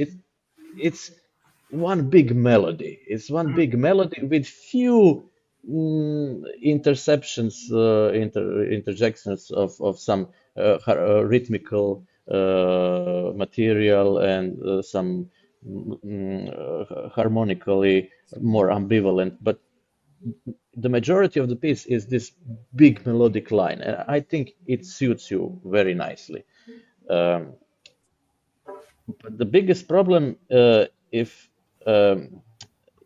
it's one big melody. It's one big melody with few interceptions, interjections of some rhythmical material and some harmonically more ambivalent. But the majority of the piece is this big melodic line, and I think it suits you very nicely. Um, but the biggest problem, if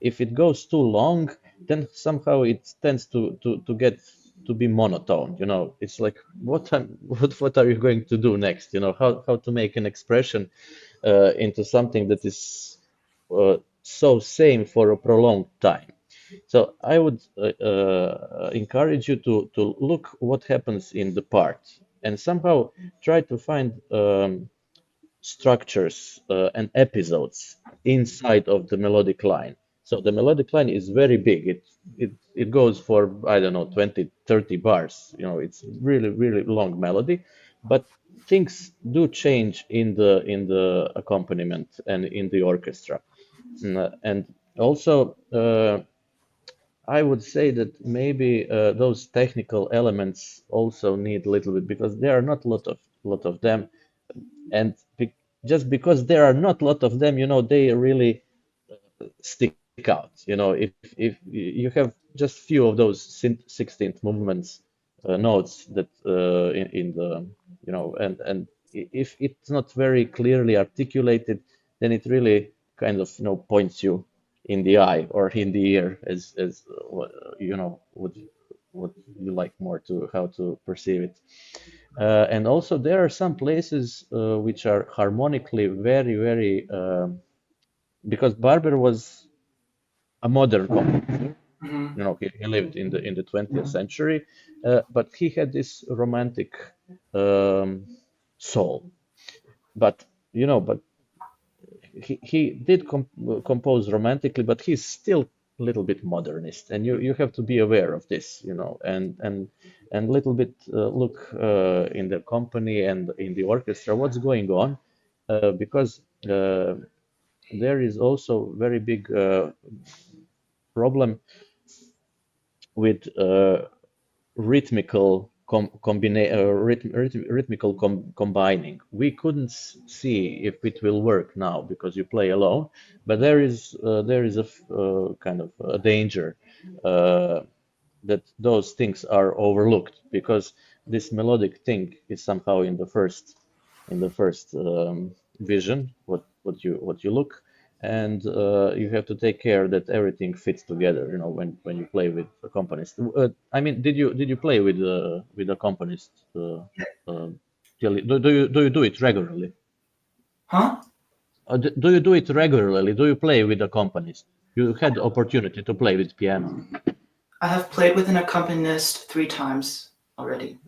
it goes too long, then somehow it tends to get to be monotone. You know, it's like what are you going to do next? You know, how to make an expression into something that is so same for a prolonged time. So I would encourage you to look what happens in the part and somehow try to find structures and episodes inside of the melodic line. So the melodic line is very big. It goes for, I don't know, 20, 30 bars. You know, it's really, really long melody, but things do change in the accompaniment and in the orchestra. And also, I would say that maybe those technical elements also need a little bit because there are not lot of them, and just because there are not a lot of them, you know, they really stick out. You know, if you have just few of those 16th movements notes that in the, you know, and if it's not very clearly articulated, then it really kind of, you know, points you in the eye or in the ear as you know what you like more to how to perceive it. And also there are some places which are harmonically very, very because Barber was a modern composer. Mhm. You know, he lived in the 20th century, but he had this romantic soul. But you know, but he did compose romantically, but he's still a little bit modernist, and you have to be aware of this, you know, and little bit look in the company and in the orchestra what's going on, because there is also very big problem with rhythmical combining. We couldn't see if it will work now because you play alone, but there is a kind of a danger uh, that those things are overlooked because this melodic thing is somehow in the first vision what you look, and you have to take care that everything fits together, you know, when you play with accompanists. I mean, did you play with accompanists do you do it regularly? Huh? Do you do it regularly? Do you play with accompanists? You had the opportunity to play with piano I have played with an accompanist 3 times already.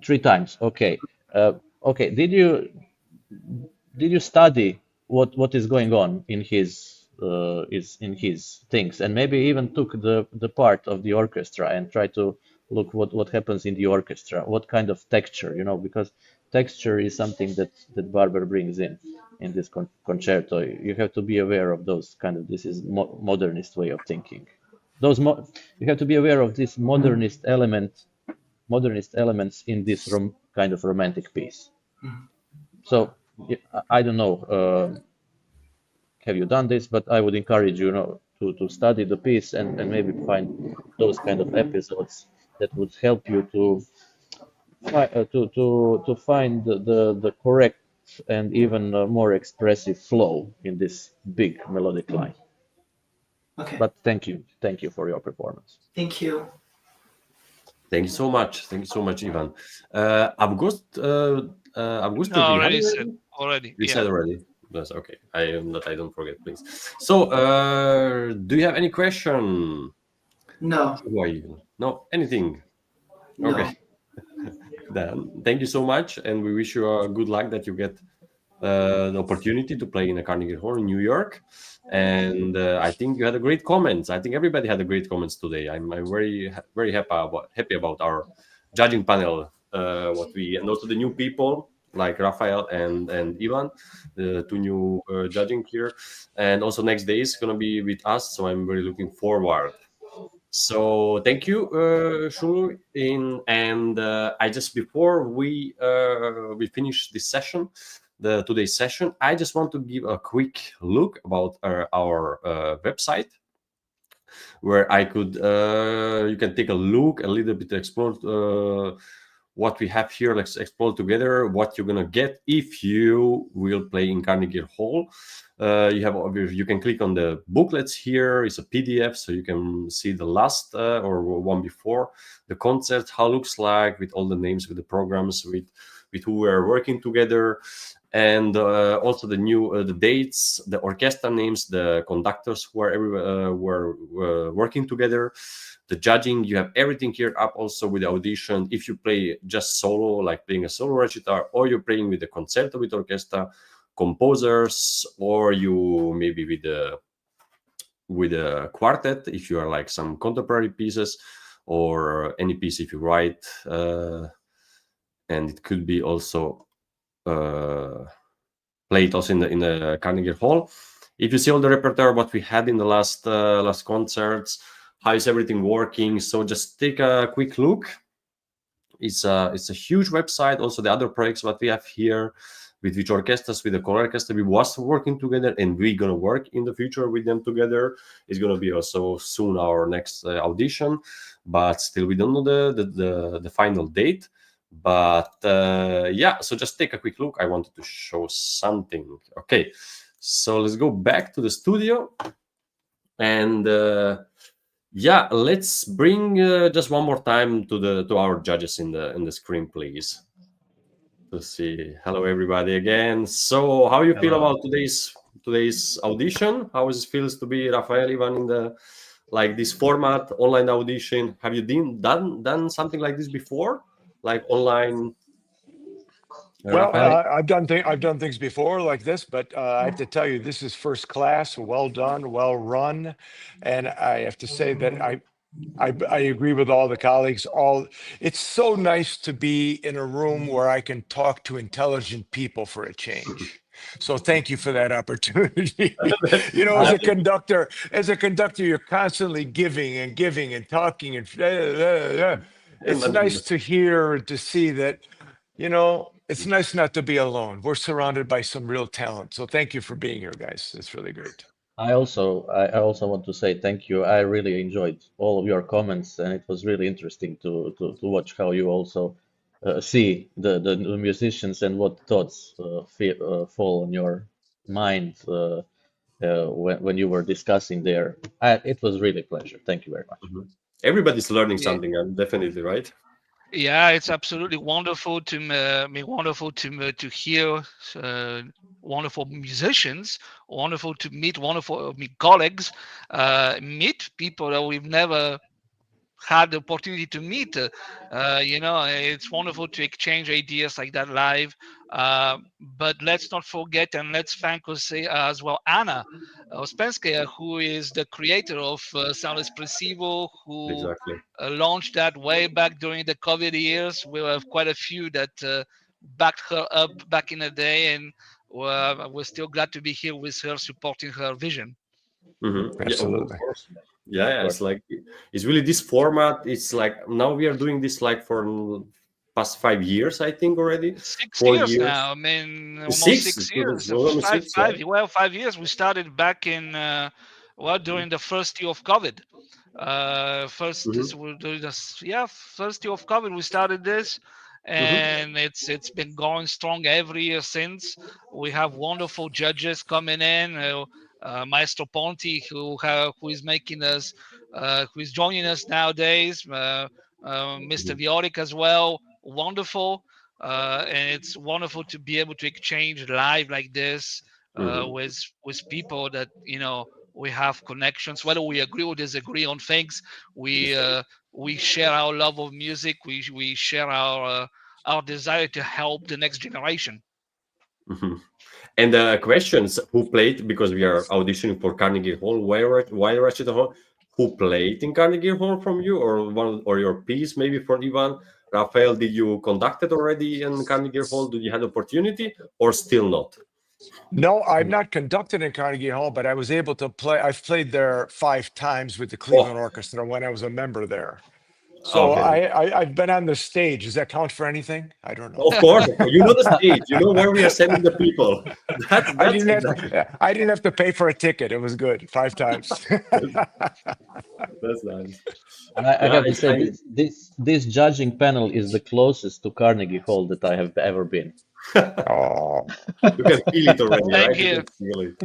3 times. Okay. Okay. Did you study what is going on in his is in his things, and maybe even took the part of the orchestra and try to look what happens in the orchestra, what kind of texture, you know, because texture is something that Barber brings in this concerto. You have to be aware of those kind of, this is modernist way of thinking. You have to be aware of this modernist elements in this kind of romantic piece. So I don't know, have you done this? But I would encourage you, know, to study the piece and maybe find those kind of episodes that would help you to find the correct and even more expressive flow in this big melodic line. Okay. But thank you for your performance. Thank you. Thank you so much. Thank you so much, Ivan. Auguste, Auguste, No, do you have already it? said. Already. You Yeah. said already. That's okay. I don't forget, please. So, do you have any question? No. Why? No, anything? No. Okay. Then thank you so much, and we wish you good luck that you get the opportunity to play in the Carnegie Hall in New York. And I think you had a great comments. I think everybody had a great comments today. I'm very happy about our judging panel. And also the new people. like Raphael and Ivan, the two new judging here, and also next day is gonna be with us. So I'm very looking forward. So thank you, Shulu. And I just before we finish this session, the today's session, I just want to give a quick look about our website, where I could you can take a look a little bit, explore what we have here. Let's explore together what you're gonna get if you will play in Carnegie Hall. You can click on the booklets here. It's a PDF, so you can see the last or one before the concert, how it looks like, with all the names, with the programs, with who we're working together, and also the new the dates, the orchestra names, the conductors who are working together, the judging. You have everything here up, also with the audition. If you play just solo, like playing a solo recital, or you're playing with the concerto with orchestra, composers, or you maybe with a quartet, if you are like some contemporary pieces, or any piece if you write, and it could be also played also in the Carnegie Hall. If you see all the repertoire what we had in the last concerts, how is everything working? So just take a quick look. It's a huge website. Also the other projects what we have here, with which orchestras, with the choral orchestra, we was working together, and we're gonna work in the future with them together. It's gonna be also soon our next audition, but still we don't know the final date. But yeah, so just take a quick look. I wanted to show something. Okay, so let's go back to the studio, and yeah, let's bring just one more time to our judges in the screen, please. To see. Hello, everybody again. So, how you feel about today's audition? How it feels to be Raphael, Ivan, in the this format, online audition? Have you done something like this before, like online? Well, I've done things before like this, but I have to tell you, this is first class. Well done, well run, and I have to say that I agree with all the colleagues. It's so nice to be in a room where I can talk to intelligent people for a change. So thank you for that opportunity. You know, as a conductor, you're constantly giving and talking and it's nice to hear and to see that, you know, it's nice not to be alone. We're surrounded by some real talent. So thank you for being here, guys. It's really great. I also want to say thank you. I really enjoyed all of your comments, and it was really interesting to watch how you also see the musicians and what thoughts fall on your mind when you were discussing there. It was really a pleasure. Thank you very much. Mm-hmm. Everybody's learning something, definitely, right? Yeah, it's absolutely wonderful to hear wonderful musicians, wonderful to meet wonderful colleagues, meet people that we've never had the opportunity to meet. You know, it's wonderful to exchange ideas like that live. But let's not forget, and let's thank as well Anna Ospenskaya, who is the creator of Sound Espressivo, who launched that way back during the COVID years. We have quite a few that backed her up back in the day, and we're still glad to be here with her, supporting her vision. Mm-hmm. Absolutely. Yeah, it's like it's really this format. It's like now we are doing this like for past 5 years, I think already. 6 4 years years now. I mean, almost 6 years. Well, 5 years. We started back in during the first year of COVID. First year of COVID we started this, and it's been going strong every year since. We have wonderful judges coming in. Maestro Ponti, who is making us, who is joining us nowadays. Mr. Violic as well. Wonderful, and it's wonderful to be able to exchange live like this with people that, you know, we have connections. Whether we agree or disagree on things, we share our love of music. We share our desire to help the next generation. And the questions who played, because we are auditioning for Carnegie Hall, Weill Recital Hall, who played in Carnegie Hall from you, or your piece maybe for Ivan, Raphael, did you conduct it already in Carnegie Hall? Did you have the opportunity or still not? No, I've not conducted in Carnegie Hall, but I was able to play. I've played there 5 times with the Cleveland Orchestra when I was a member there. So Okay. I've been on the stage. Does that count for anything? I don't know. Of course, you know the stage. You know where we are sending the people. That's I didn't have to pay for a ticket. It was good. 5 times. That's nice. I have to say, this judging panel is the closest to Carnegie Hall that I have ever been. Oh, You can feel it already, Thank right? you. Can feel it.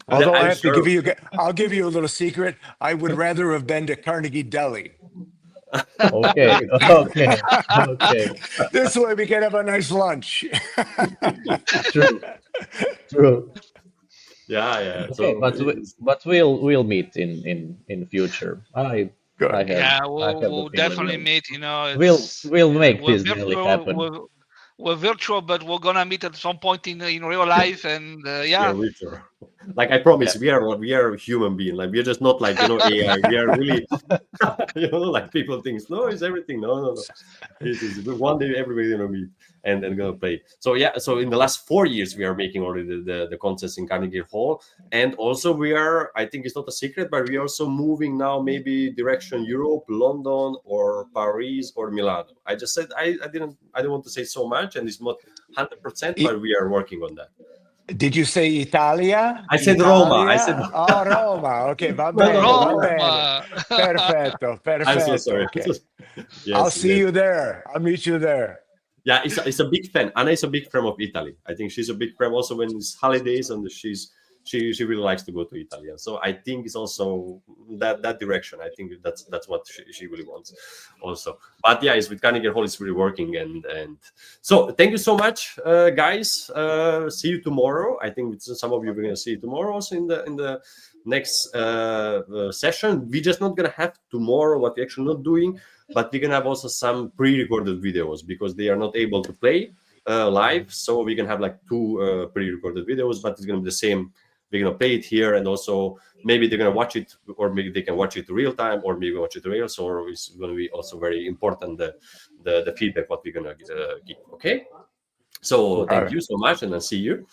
although I'm I have sure- to give you, I'll give you a little secret. I would rather have been to Carnegie Deli. Okay, okay. This way we can have a nice lunch. True. Yeah. Okay, but we'll meet in future. I have. Yeah, I have the we'll feeling definitely meet. You know, we'll make we're this really virtual, happen. we're virtual, but we're gonna meet at some point in real life, and yeah. we are. Like I promise, we are human being. Like we are just not like AI. We are really like people think no, it's everything. No. It is one day everybody gonna meet and gonna play. So yeah, so in the last 4 years we are making already the concerts in Carnegie Hall, and also we are. I think it's not a secret, but we are also moving now maybe direction Europe, London, or Paris or Milano. I just said I don't want to say so much, and it's not 100%, but we are working on that. Did you say Italia? I said Roma. Italia? I said Roma. Okay, va bene, va bene. Perfetto. I'm so sorry. Okay. Yes, I'll see you there. I'll meet you there. Yeah, it's a big fan. Anna is a big fan of Italy. I think she's a big fan also when it's holidays, and she really likes to go to Italy. So I think it's also that direction. I think that's what she really wants also. But yeah, it's with Carnegie Hall, it's really working. And so thank you so much, guys. See you tomorrow. I think some of you are going to see you tomorrow also in the next session. We're just not going to have tomorrow what we're actually not doing, but we're going to have also some pre-recorded videos because they are not able to play live. So we can have like 2 pre-recorded videos, but it's going to be the same. We're going to play it here, and also maybe they're going to watch it, or maybe they can watch it real time, or maybe watch it real. So it's going to be also very important the feedback what we're going to give. Okay. So thank you so much, and I'll see you.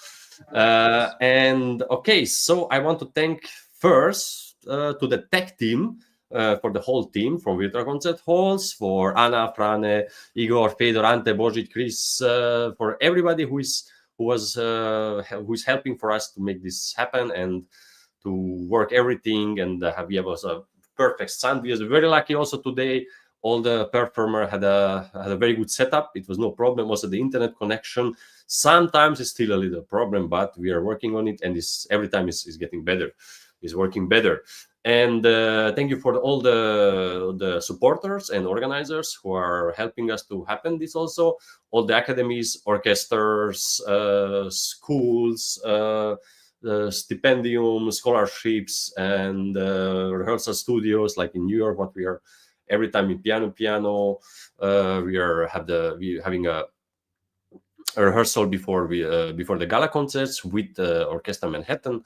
And okay, so I want to thank first to the tech team. For the whole team from Virtual Concert Halls, for Anna, Frane, Igor, Fedor, Ante, Božić, Chris, for everybody who's helping for us to make this happen and to work everything, and we have also a perfect sound. We are very lucky also today. All the performer had a very good setup. It was no problem. Also the internet connection sometimes is still a little problem, but we are working on it, and every time is getting better. Is working better. And thank you for all the supporters and organizers who are helping us to happen this also. All the academies, orchestras, schools, stipendium, scholarships, and rehearsal studios like in New York, what we are every time in piano. We are having a rehearsal before the Gala concerts with Orchestra Manhattan.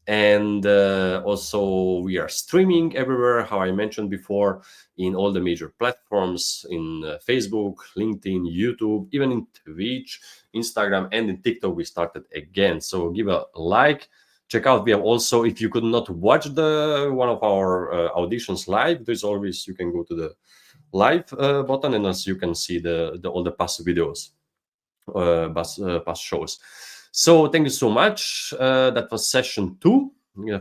And also we are streaming everywhere, how I mentioned before, in all the major platforms, in Facebook, LinkedIn, YouTube, even in Twitch, Instagram, and in TikTok we started again. So give a like, check out. We have also, if you could not watch one of our auditions live, there's always, you can go to the live button, and as you can see all the past videos, past shows. So thank you so much. That was session 2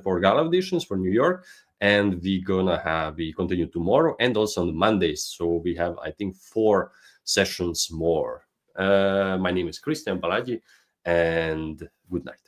for Gala auditions for New York, and we continue tomorrow and also on Mondays. So we have, I think, 4 sessions more. My name is Krisztian Palagyi, and good night.